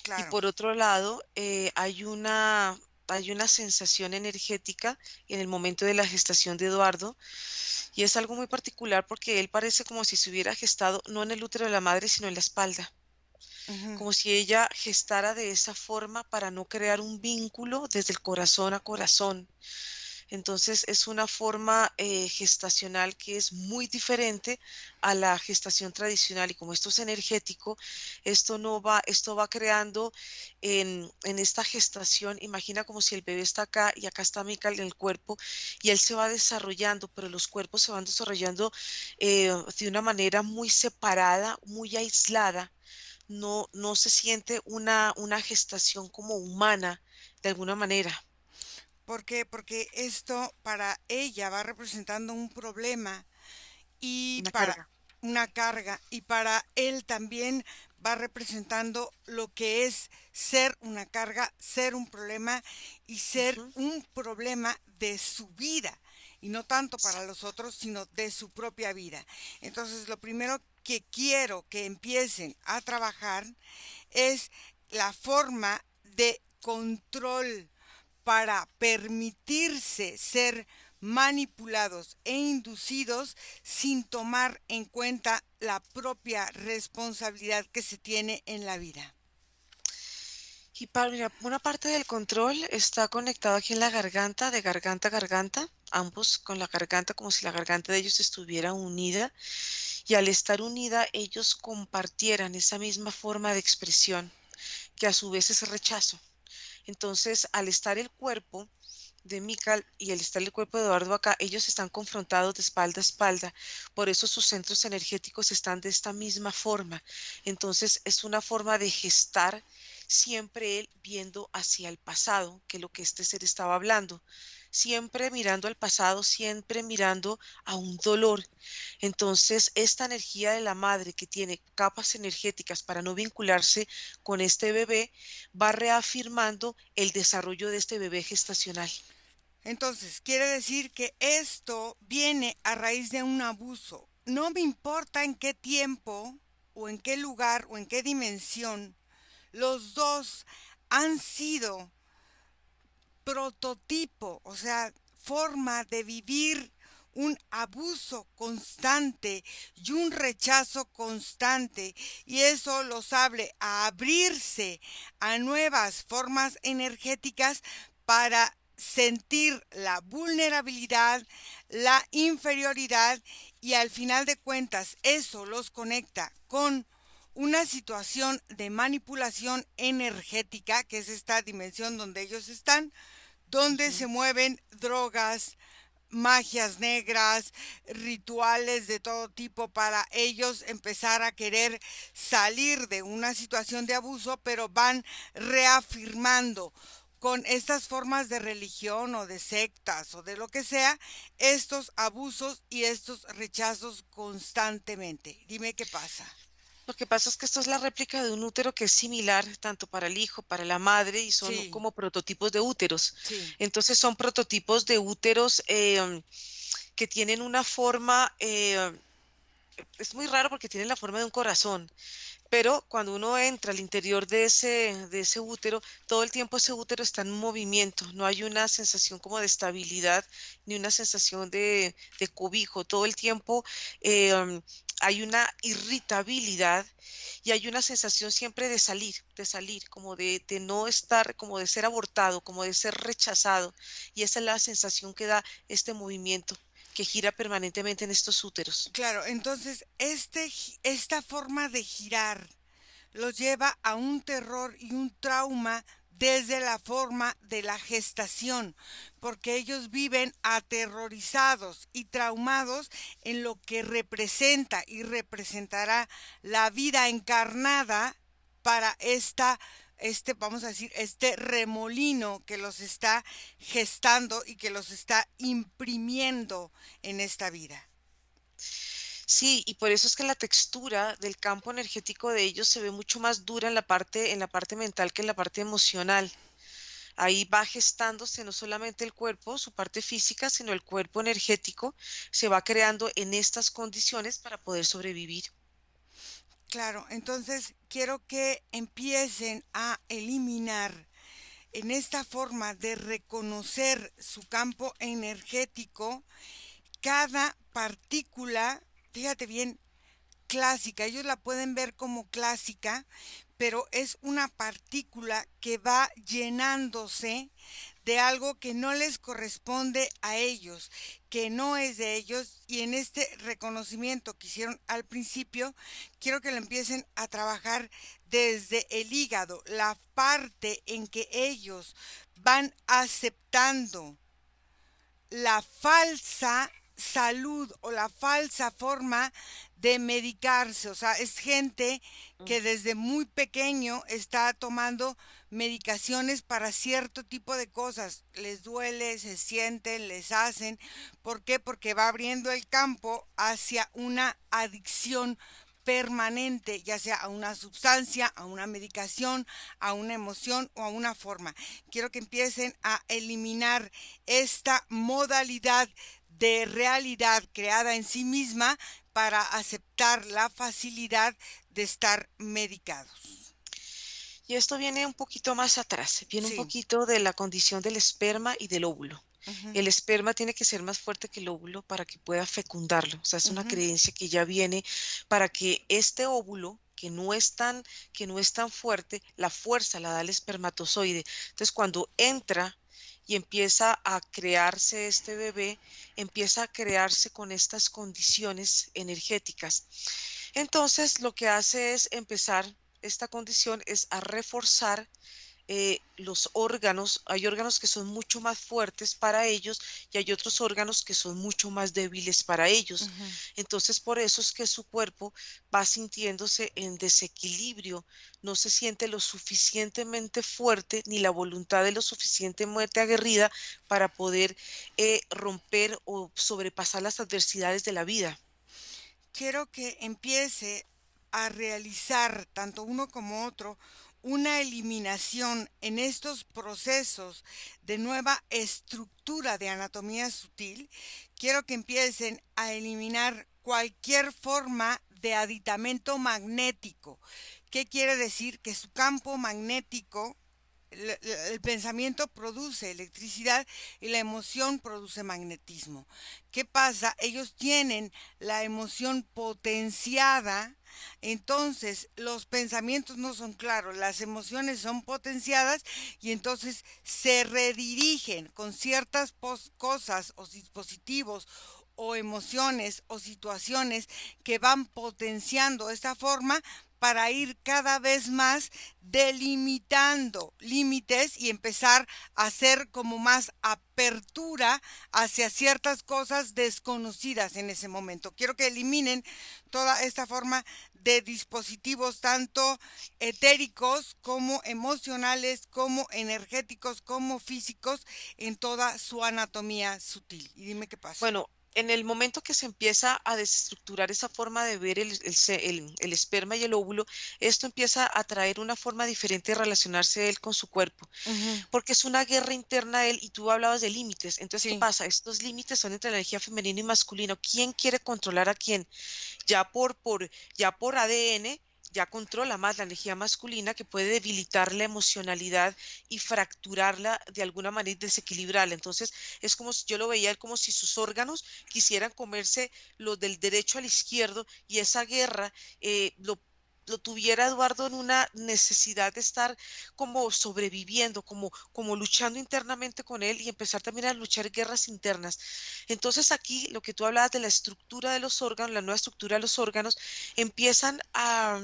Claro. por otro lado, hay una sensación energética en el momento de la gestación de Eduardo, y es algo muy particular porque él parece como si se hubiera gestado no en el útero de la madre, sino en la espalda, Ujú. como si ella gestara de esa forma para no crear un vínculo desde el corazón a corazón. Entonces es una forma gestacional que es muy diferente a la gestación tradicional, y como esto es energético, esto va creando en esta gestación. Imagina como si el bebé está acá y acá está Michael en el cuerpo, y él se va desarrollando, pero los cuerpos se van desarrollando de una manera muy separada, muy aislada. No se siente una gestación como humana de alguna manera. ¿Por qué? Porque esto para ella va representando un problema y Una para carga. una carga, y para él también va representando lo que es ser una carga, ser un problema y ser Ujú. un problema de su vida, y no tanto para los otros, sino de su propia vida. Entonces, lo primero que quiero que empiecen a trabajar es la forma de control para permitirse ser manipulados e inducidos sin tomar en cuenta la propia responsabilidad que se tiene en la vida. Y mira, una parte del control está conectado aquí en la garganta, de garganta a garganta, ambos con la garganta, como si la garganta de ellos estuviera unida, y al estar unida ellos compartieran esa misma forma de expresión, que a su vez es rechazo. Entonces, al estar el cuerpo de Mical y al estar el cuerpo de Eduardo acá, ellos están confrontados de espalda a espalda, por eso sus centros energéticos están de esta misma forma. Entonces, es una forma de gestar, siempre él viendo hacia el pasado, que es lo que este ser estaba hablando, siempre mirando al pasado, siempre mirando a un dolor. Entonces, esta energía de la madre, que tiene capas energéticas para no vincularse con este bebé, va reafirmando el desarrollo de este bebé gestacional. Entonces, quiere decir que esto viene a raíz de un abuso. No me importa en qué tiempo o en qué lugar o en qué dimensión, los dos han sido prototipo, o sea, forma de vivir un abuso constante y un rechazo constante, y eso los abre a abrirse a nuevas formas energéticas para sentir la vulnerabilidad, la inferioridad, y al final de cuentas eso los conecta con una situación de manipulación energética, que es esta dimensión donde ellos están, donde se Ujú. mueven drogas, magias negras, rituales de todo tipo para ellos empezar a querer salir de una situación de abuso, pero van reafirmando con estas formas de religión o de sectas o de lo que sea, estos abusos y estos rechazos constantemente. Dime qué pasa. Lo que pasa es que esto es la réplica de un útero que es similar tanto para el hijo, para la madre, y son Sí, como prototipos de úteros. sí. Entonces son prototipos de úteros que tienen una forma, es muy raro porque tienen la forma de un corazón. Pero cuando uno entra al interior de ese útero, todo el tiempo ese útero está en movimiento, no hay una sensación como de estabilidad ni una sensación de cobijo. Todo el tiempo hay una irritabilidad, y hay una sensación siempre de salir, como de no estar, como de ser abortado, como de ser rechazado. Y esa es la sensación que da este movimiento que gira permanentemente en estos úteros. Claro, entonces esta forma de girar los lleva a un terror y un trauma desde la forma de la gestación, porque ellos viven aterrorizados y traumados en lo que representa y representará la vida encarnada para vamos a decir, este remolino que los está gestando y que los está imprimiendo en esta vida. Sí, y por eso es que la textura del campo energético de ellos se ve mucho más dura en la parte mental que en la parte emocional. Ahí va gestándose no solamente el cuerpo, su parte física, sino el cuerpo energético se va creando en estas condiciones para poder sobrevivir. Claro, entonces quiero que empiecen a eliminar en esta forma de reconocer su campo energético cada partícula, fíjate bien, clásica. Ellos la pueden ver como clásica, pero es una partícula que va llenándose de algo que no les corresponde a ellos, que no es de ellos, y en este reconocimiento que hicieron al principio, quiero que lo empiecen a trabajar desde el hígado, la parte en que ellos van aceptando la falsa salud o la falsa forma de medicarse. O sea, es gente que desde muy pequeño está tomando medicaciones para cierto tipo de cosas. Les duele, se sienten, les hacen. ¿Por qué? Porque va abriendo el campo hacia una adicción permanente, ya sea a una sustancia, a una medicación, a una emoción o a una forma. Quiero que empiecen a eliminar esta modalidad de realidad creada en sí misma para aceptar la facilidad de estar medicados. Y esto viene un poquito más atrás, viene un Sí. poquito de la condición del esperma y del óvulo. Uh-huh, El esperma tiene que ser más fuerte que el óvulo para que pueda fecundarlo. O sea, es una uh-huh. creencia que ya viene para que este óvulo, que no es tan fuerte, la fuerza la da el espermatozoide. Entonces, cuando entra y empieza a crearse este bebé, empieza a crearse con estas condiciones energéticas. Entonces, lo que hace es empezar, esta condición es a reforzar los órganos. Hay órganos que son mucho más fuertes para ellos y hay otros órganos que son mucho más débiles para ellos. Uh-huh. Entonces, por eso es que su cuerpo va sintiéndose en desequilibrio, no se siente lo suficientemente fuerte ni la voluntad de lo suficientemente aguerrida para poder romper o sobrepasar las adversidades de la vida. Quiero que empiece a realizar, tanto uno como otro, una eliminación en estos procesos de nueva estructura de anatomía sutil. Quiero que empiecen a eliminar cualquier forma de aditamento magnético. ¿Qué quiere decir? Que su campo magnético, el pensamiento produce electricidad y la emoción produce magnetismo. ¿Qué pasa? Ellos tienen la emoción potenciada, entonces los pensamientos no son claros, las emociones son potenciadas y entonces se redirigen con ciertas cosas o dispositivos o emociones o situaciones que van potenciando esta forma para ir cada vez más delimitando límites y empezar a hacer como más apertura hacia ciertas cosas desconocidas en ese momento. Quiero que eliminen toda esta forma de dispositivos tanto etéricos como emocionales, como energéticos, como físicos en toda su anatomía sutil. Y dime qué pasa. Bueno, en el momento que se empieza a desestructurar esa forma de ver el esperma y el óvulo, esto empieza a traer una forma diferente de relacionarse él con su cuerpo, Ujú, porque es una guerra interna a él y tú hablabas de límites. Entonces, ¿qué sí. pasa? Estos límites son entre la energía femenina y masculina. ¿Quién quiere controlar a quién? Ya ya por ADN, ya controla más la energía masculina que puede debilitar la emocionalidad y fracturarla de alguna manera y desequilibrarla. Entonces, es como si yo lo veía él como si sus órganos quisieran comerse los del derecho al izquierdo y esa guerra lo tuviera Eduardo en una necesidad de estar como sobreviviendo, como luchando internamente con él y empezar también a luchar guerras internas. Entonces aquí lo que tú hablabas de la estructura de los órganos, la nueva estructura de los órganos, empiezan a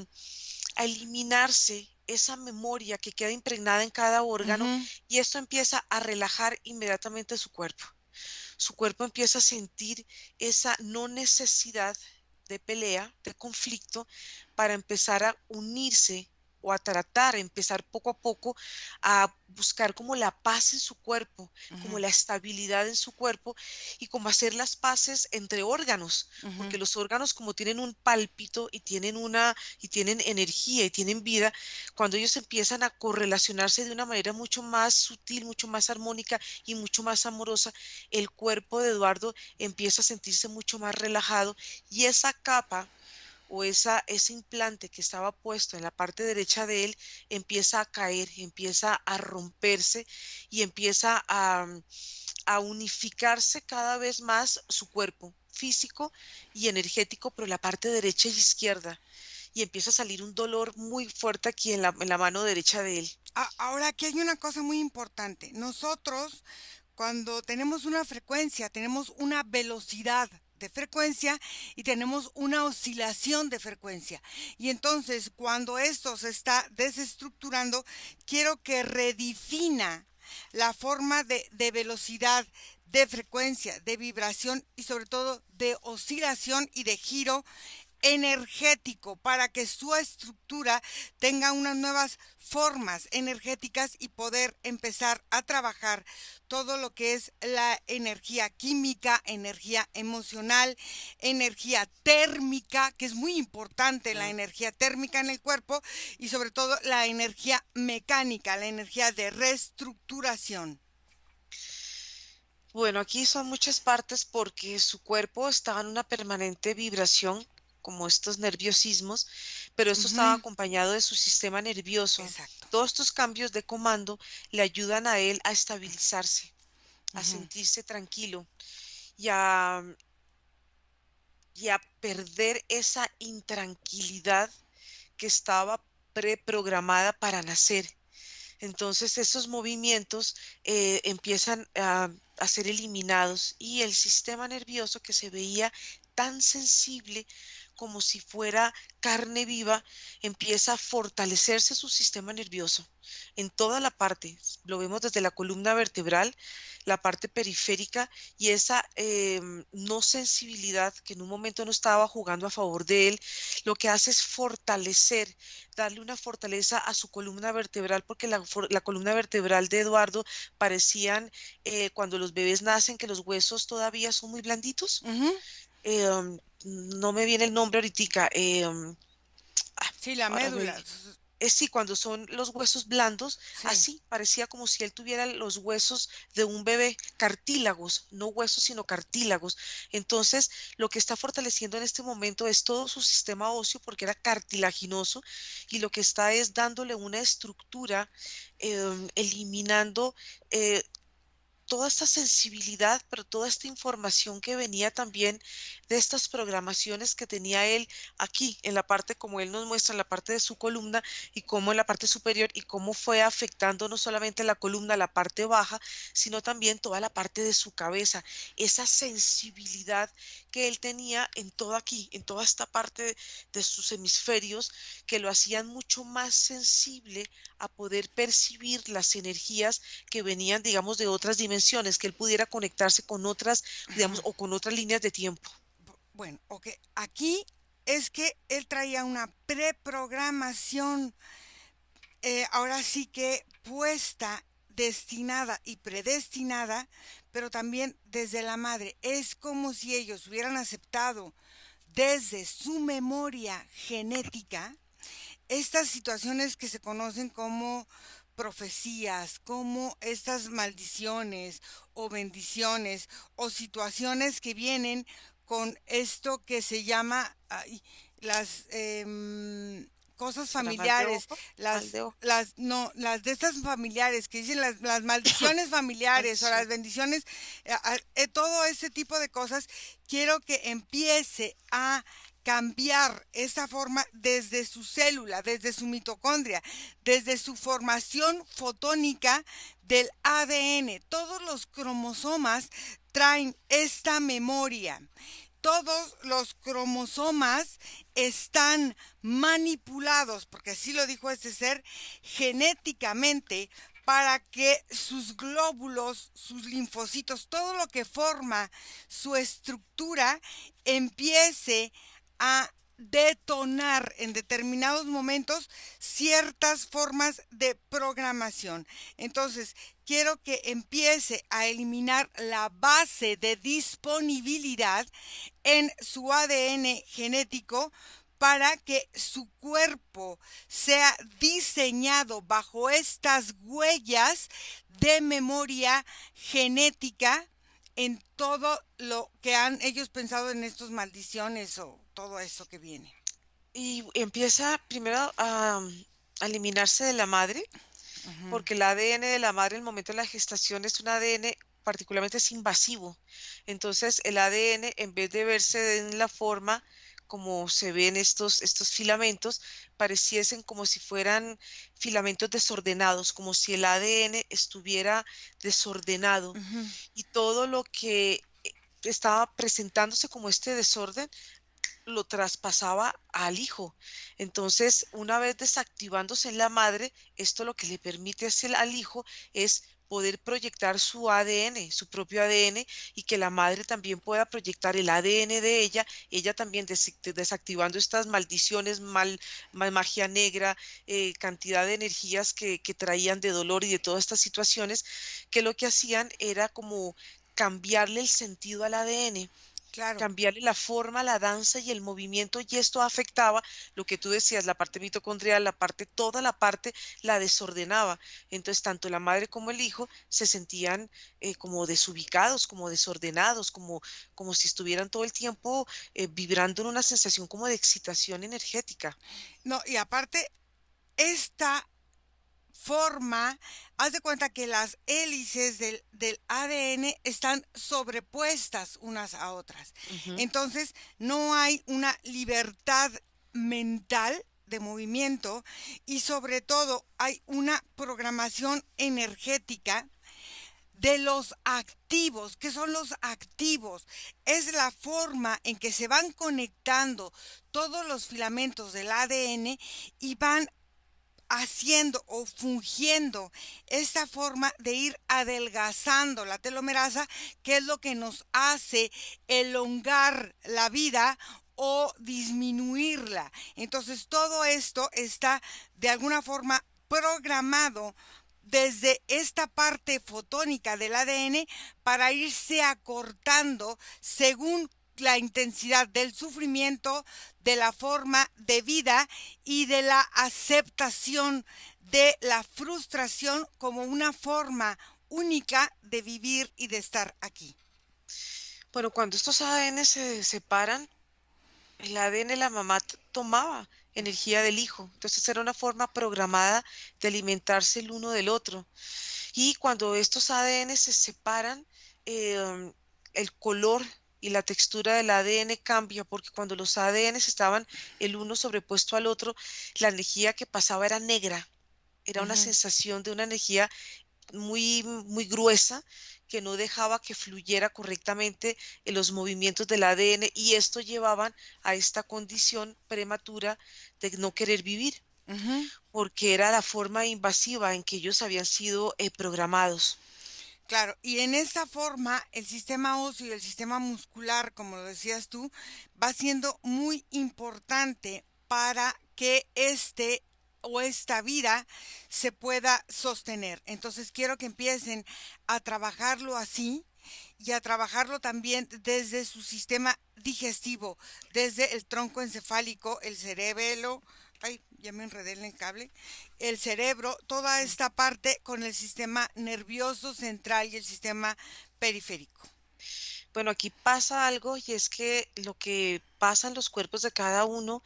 eliminarse esa memoria que queda impregnada en cada órgano Ujú, y esto empieza a relajar inmediatamente su cuerpo. Su cuerpo empieza a sentir esa no necesidad de pelea, de conflicto, para empezar a unirse o a tratar, empezar poco a poco a buscar como la paz en su cuerpo, como ujú, la estabilidad en su cuerpo y como hacer las paces entre órganos, porque ujú. los órganos como tienen un pálpito y tienen energía y tienen vida, cuando ellos empiezan a correlacionarse de una manera mucho más sutil, mucho más armónica y mucho más amorosa, el cuerpo de Eduardo empieza a sentirse mucho más relajado y esa capa o ese implante que estaba puesto en la parte derecha de él empieza a caer, empieza a romperse y empieza a unificarse cada vez más su cuerpo físico y energético, pero la parte derecha y izquierda. Y empieza a salir un dolor muy fuerte aquí en la mano derecha de él. Ahora aquí hay una cosa muy importante. Nosotros, cuando tenemos una frecuencia, tenemos una velocidad de frecuencia y tenemos una oscilación de frecuencia. Y entonces, cuando esto se está desestructurando, quiero que redefina la forma de velocidad, de frecuencia, de vibración y sobre todo de oscilación y de giro energético para que su estructura tenga unas nuevas formas energéticas y poder empezar a trabajar todo lo que es la energía química, energía emocional, energía térmica, que es muy importante la Mm. energía térmica en el cuerpo, y sobre todo la energía mecánica, la energía de reestructuración. Bueno, aquí son muchas partes porque su cuerpo estaba en una permanente vibración, como estos nerviosismos, pero esto estaba Ujú, acompañado de su sistema nervioso. exacto. Todos estos cambios de comando le ayudan a él a estabilizarse, a Ujú, sentirse tranquilo y a perder esa intranquilidad que estaba preprogramada para nacer. Entonces esos movimientos empiezan a ser eliminados y el sistema nervioso que se veía tan sensible como si fuera carne viva, empieza a fortalecerse su sistema nervioso en toda la parte. Lo vemos desde la columna vertebral, la parte periférica y esa no sensibilidad que en un momento no estaba jugando a favor de él, lo que hace es fortalecer, darle una fortaleza a su columna vertebral, porque la columna vertebral de Eduardo parecían cuando los bebés nacen que los huesos todavía son muy blanditos. ujú. No me viene el nombre ahorita. Sí, la Ahora médula. me, sí, cuando son los huesos blandos, Sí. así parecía como si él tuviera los huesos de un bebé, cartílagos, no huesos, sino cartílagos. Entonces, lo que está fortaleciendo en este momento es todo su sistema óseo porque era cartilaginoso y lo que está es dándole una estructura, eliminando eh, toda esta sensibilidad, pero toda esta información que venía también de estas programaciones que tenía él aquí, en la parte, como él nos muestra, en la parte de su columna y cómo en la parte superior y cómo fue afectando no solamente la columna, la parte baja, sino también toda la parte de su cabeza, esa sensibilidad que él tenía en todo aquí, en toda esta parte de sus hemisferios, que lo hacían mucho más sensible a poder percibir las energías que venían, digamos, de otras dimensiones, que él pudiera conectarse con otras, digamos, o con otras líneas de tiempo. Bueno, ok. Aquí es que él traía una preprogramación, ahora sí que puesta, destinada y predestinada, pero también desde la madre. Es como si ellos hubieran aceptado desde su memoria genética estas situaciones que se conocen como profecías, como estas maldiciones o bendiciones o situaciones que vienen con esto que se llama las cosas ¿Será mal de familiares, ojo? Mal de ojo. no, las de estas familiares que dicen las maldiciones familiares o las Maldición. bendiciones, todo ese tipo de cosas, quiero que empiece a cambiar esa forma desde su célula, desde su mitocondria, desde su formación fotónica del ADN. Todos los cromosomas traen esta memoria. todos los cromosomas están manipulados, porque así lo dijo este ser, genéticamente, para que sus glóbulos, sus linfocitos, todo lo que forma su estructura empiece a detonar en determinados momentos ciertas formas de programación. Entonces, quiero que empiece a eliminar la base de disponibilidad en su ADN genético para que su cuerpo sea diseñado bajo estas huellas de memoria genética en todo lo que han ellos pensado en estas maldiciones o todo eso que viene. Y empieza primero a eliminarse de la madre, Ujú, porque el ADN de la madre en el momento de la gestación es un ADN particularmente es invasivo. Entonces el ADN, en vez de verse en la forma como se ven estos filamentos, pareciesen como si fueran filamentos desordenados, como si el ADN estuviera desordenado ujú. y todo lo que estaba presentándose como este desorden lo traspasaba al hijo. Entonces, una vez desactivándose en la madre, esto lo que le permite hacer al hijo es poder proyectar su ADN, su propio ADN, y que la madre también pueda proyectar el ADN de ella también desactivando estas maldiciones, magia negra, cantidad de energías que traían de dolor y de todas estas situaciones, que lo que hacían era como cambiarle el sentido al ADN, Claro. cambiarle la forma, la danza y el movimiento, y esto afectaba lo que tú decías, la parte mitocondrial, toda la parte la desordenaba. Entonces, tanto la madre como el hijo se sentían como desubicados, como desordenados, como si estuvieran todo el tiempo vibrando en una sensación como de excitación energética. No, y aparte, esta forma, haz de cuenta que las hélices del ADN están sobrepuestas unas a otras. Ujú. Entonces, no hay una libertad mental de movimiento y sobre todo hay una programación energética de los activos. ¿Qué son los activos? Es la forma en que se van conectando todos los filamentos del ADN y van haciendo o fungiendo esta forma de ir adelgazando la telomerasa, que es lo que nos hace elongar la vida o disminuirla. Entonces todo esto está de alguna forma programado desde esta parte fotónica del ADN para irse acortando según la intensidad del sufrimiento, de la forma de vida y de la aceptación de la frustración como una forma única de vivir y de estar aquí. Bueno, cuando estos ADN se separan, el ADN de la mamá tomaba energía del hijo. Entonces era una forma programada de alimentarse el uno del otro. Y cuando estos ADN se separan, el color y la textura del ADN cambia, porque cuando los ADN estaban el uno sobrepuesto al otro, la energía que pasaba era negra. Era una Ujú. sensación de una energía muy gruesa que no dejaba que fluyera correctamente en los movimientos del ADN, y esto llevaban a esta condición prematura de no querer vivir, Ujú. porque era la forma invasiva en que ellos habían sido programados. Claro, y en esa forma el sistema óseo y el sistema muscular, como lo decías tú, va siendo muy importante para que este o esta vida se pueda sostener. Entonces quiero que empiecen a trabajarlo así y a trabajarlo también desde su sistema digestivo, desde el tronco encefálico, el cerebelo, ay, ya me enredé en el cable, el cerebro, toda esta parte con el sistema nervioso central y el sistema periférico. Bueno, aquí pasa algo, y es que lo que pasa en los cuerpos de cada uno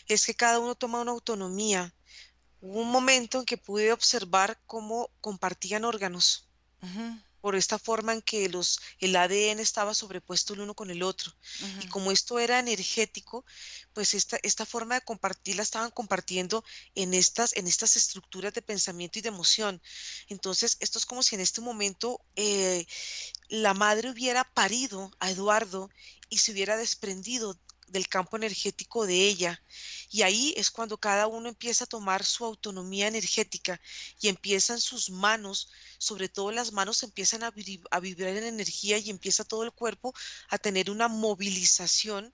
es que cada uno toma una autonomía. Hubo un momento en que pude observar cómo compartían órganos. Ujú. por esta forma en que el ADN estaba sobrepuesto el uno con el otro. Y Ujú. como esto era energético, pues esta forma de compartir la estaban compartiendo en estas estructuras de pensamiento y de emoción. Entonces, esto es como si en este momento la madre hubiera parido a Eduardo y se hubiera desprendido del campo energético de ella. Y ahí es cuando cada uno empieza a tomar su autonomía energética y empiezan sus manos, sobre todo las manos empiezan a vibrar en energía y empieza todo el cuerpo a tener una movilización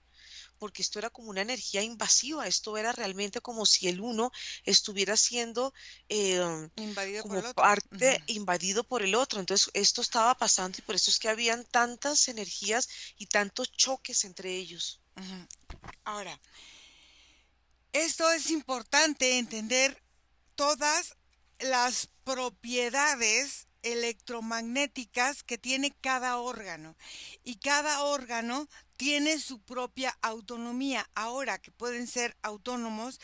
porque esto era como una energía invasiva, esto era realmente como si el uno estuviera siendo Invadido por como el otro. Ujú, parte invadido por el otro. Entonces, esto estaba pasando y por eso es que habían tantas energías y tantos choques entre ellos. ujú. Ahora, esto es importante entender todas las propiedades electromagnéticas que tiene cada órgano y cada órgano tiene su propia autonomía. Ahora que pueden ser autónomos,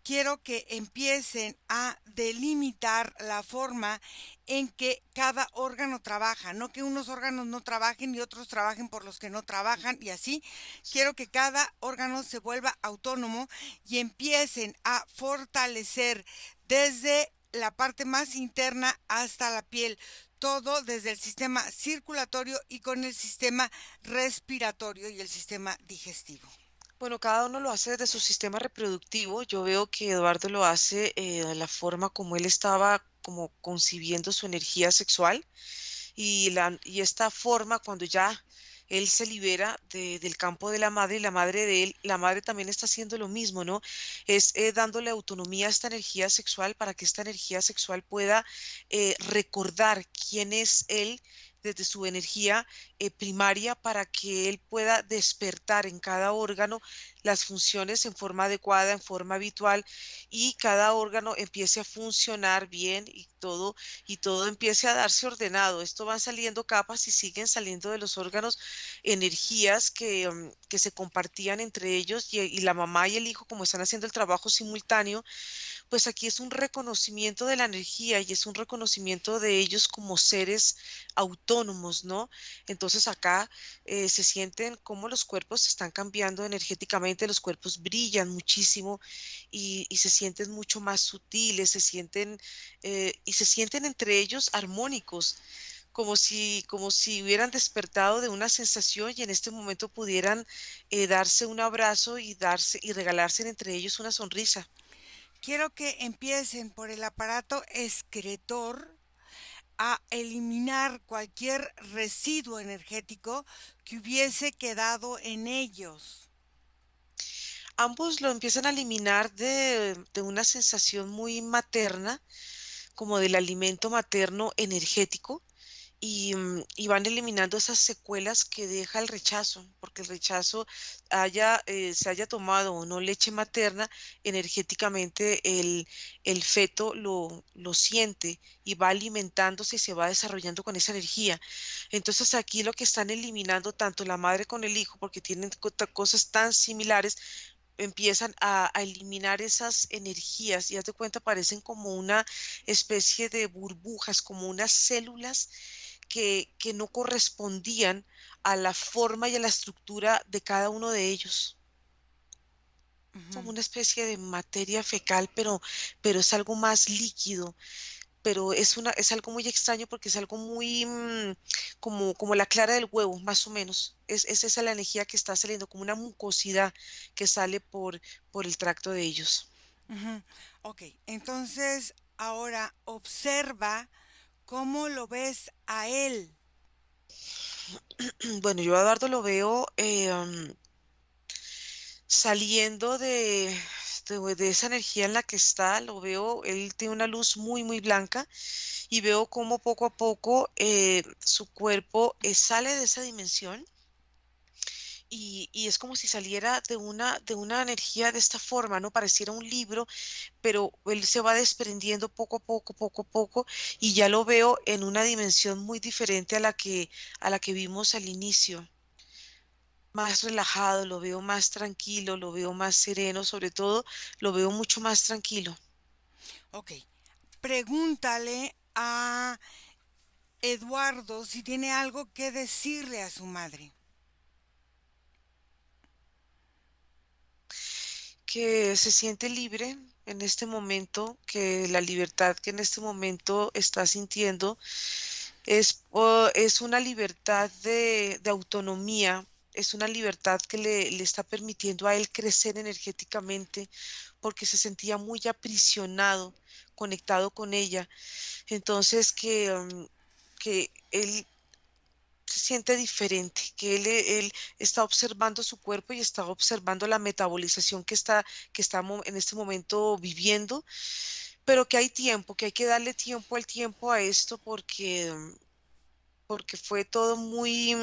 quiero que empiecen a delimitar la forma en que cada órgano trabaja, no que unos órganos no trabajen y otros trabajen por los que no trabajan y así. Quiero que cada órgano se vuelva autónomo y empiecen a fortalecer desde la parte más interna hasta la piel, todo desde el sistema circulatorio y con el sistema respiratorio y el sistema digestivo. Bueno, cada uno lo hace desde su sistema reproductivo. Yo veo que Eduardo lo hace de la forma como él estaba como concibiendo su energía sexual y esta forma cuando ya él se libera del campo de la madre y la madre de él, la madre también está haciendo lo mismo, ¿no? Es dándole autonomía a esta energía sexual para que esta energía sexual pueda recordar quién es él desde su energía primaria para que él pueda despertar en cada órgano las funciones en forma adecuada, en forma habitual y cada órgano empiece a funcionar bien y todo empiece a darse ordenado. Esto van saliendo capas y siguen saliendo de los órganos energías que se compartían entre ellos y la mamá y el hijo, como están haciendo el trabajo simultáneo, pues aquí es un reconocimiento de la energía y es un reconocimiento de ellos como seres autónomos, ¿no? Entonces acá se sienten como los cuerpos se están cambiando energéticamente, los cuerpos brillan muchísimo y se sienten mucho más sutiles, y se sienten entre ellos armónicos. Como si hubieran despertado de una sensación y en este momento pudieran darse un abrazo y darse y regalarse entre ellos una sonrisa. Quiero que empiecen por el aparato excretor a eliminar cualquier residuo energético que hubiese quedado en ellos. Ambos lo empiezan a eliminar de una sensación muy materna, como del alimento materno energético, y van eliminando esas secuelas que deja el rechazo, porque el rechazo se haya tomado o no leche materna, energéticamente el feto lo siente y va alimentándose y se va desarrollando con esa energía. Entonces aquí lo que están eliminando tanto la madre con el hijo, porque tienen cosas tan similares, empiezan a eliminar esas energías y haz de cuenta parecen como una especie de burbujas, como unas células que no correspondían a la forma y a la estructura de cada uno de ellos. Ujú. Como una especie de materia fecal, pero es algo más líquido, pero es algo muy extraño porque es algo muy como la clara del huevo, más o menos. Es esa la energía que está saliendo, como una mucosidad que sale por el tracto de ellos. Ujú. Ok, entonces ahora observa cómo lo ves a él. Bueno, yo a Eduardo lo veo saliendo de esa energía en la que está, lo veo, él tiene una luz muy, muy blanca y veo cómo poco a poco su cuerpo sale de esa dimensión y es como si saliera de una energía de esta forma, ¿no? Pareciera un libro, pero él se va desprendiendo poco a poco y ya lo veo en una dimensión muy diferente a la que vimos al inicio. Más relajado, lo veo más tranquilo, lo veo más sereno, sobre todo lo veo mucho más tranquilo. Ok, pregúntale a Eduardo si tiene algo que decirle a su madre. Que se siente libre en este momento, que la libertad que en este momento está sintiendo es una libertad de autonomía, es una libertad que le está permitiendo a él crecer energéticamente porque se sentía muy aprisionado, conectado con ella. Entonces que él se siente diferente, que él está observando su cuerpo y está observando la metabolización que está en este momento viviendo, pero que hay tiempo, que hay que darle tiempo al tiempo a esto porque fue todo muy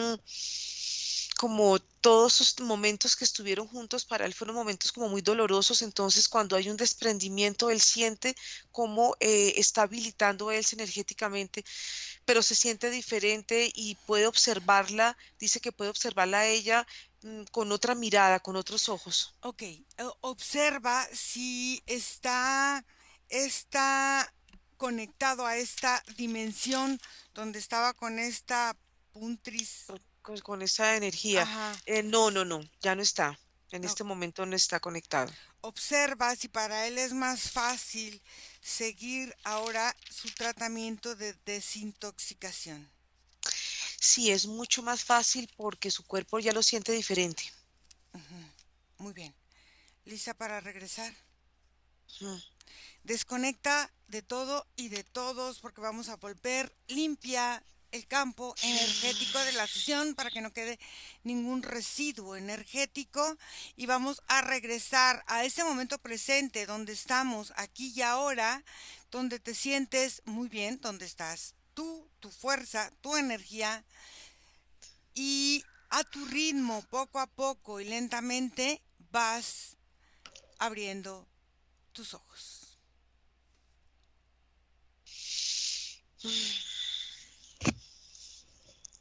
como todos esos momentos que estuvieron juntos para él fueron momentos como muy dolorosos, entonces cuando hay un desprendimiento, él siente cómo está habilitando él energéticamente, pero se siente diferente y puede observarla, dice que puede observarla a ella con otra mirada, con otros ojos. Ok, observa si está conectado a esta dimensión donde estaba con esta puntris. Con esa energía. Ajá. No, no, no, ya no está. En No. este momento no está conectado. Observa si para él es más fácil seguir ahora su tratamiento de desintoxicación. Sí, es mucho más fácil porque su cuerpo ya lo siente diferente. Muy bien. ¿Lista para regresar? Mm. Desconecta de todo y de todos porque vamos a volver limpia el campo energético de la sesión para que no quede ningún residuo energético y vamos a regresar a ese momento presente donde estamos aquí y ahora, donde te sientes muy bien, donde estás tú, tu fuerza, tu energía y a tu ritmo, poco a poco y lentamente vas abriendo tus ojos.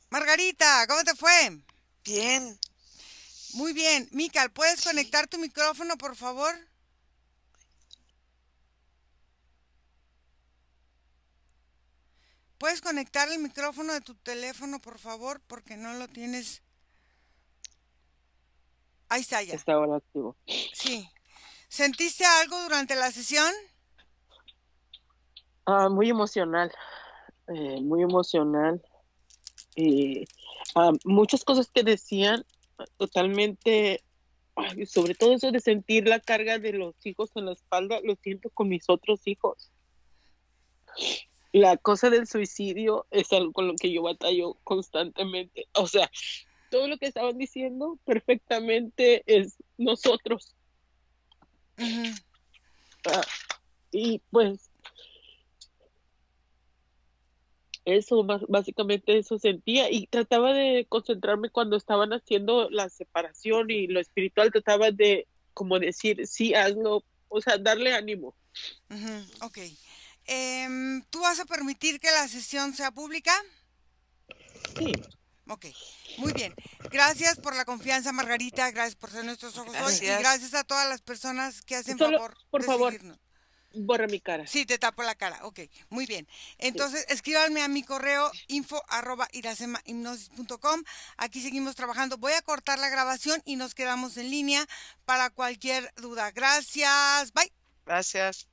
Margarita, ¿cómo te fue? Bien, Muy bien. Mical, ¿puedes conectar tu micrófono, por favor? ¿Puedes conectar el micrófono de tu teléfono, por favor? Porque no lo tienes. Ahí está ya. Está ahora activo. Sí. ¿Sentiste algo durante la sesión? Muy emocional, muy emocional. Y muchas cosas que decían totalmente, sobre todo eso de sentir la carga de los hijos en la espalda, lo siento con mis otros hijos. La cosa del suicidio es algo con lo que yo batallo constantemente. O sea, todo lo que estaban diciendo perfectamente es nosotros. Uh-huh. Y pues eso, básicamente eso sentía y trataba de concentrarme cuando estaban haciendo la separación y lo espiritual, trataba de como decir, sí, hazlo, o sea, darle ánimo. Ok. ¿Tú vas a permitir que la sesión sea pública? Sí. Ok, muy bien. Gracias por la confianza, Margarita. Gracias por ser nuestros ojos hoy. Y gracias. gracias a todas las personas que hacen Solo, favor por de favor, seguirnos. borra mi cara. Sí, te tapo la cara. Ok, muy bien. Sí. Entonces, escríbanme a mi correo info@iracemahipnosis.com. Aquí seguimos trabajando. Voy a cortar la grabación y nos quedamos en línea para cualquier duda. Gracias. Bye. Gracias.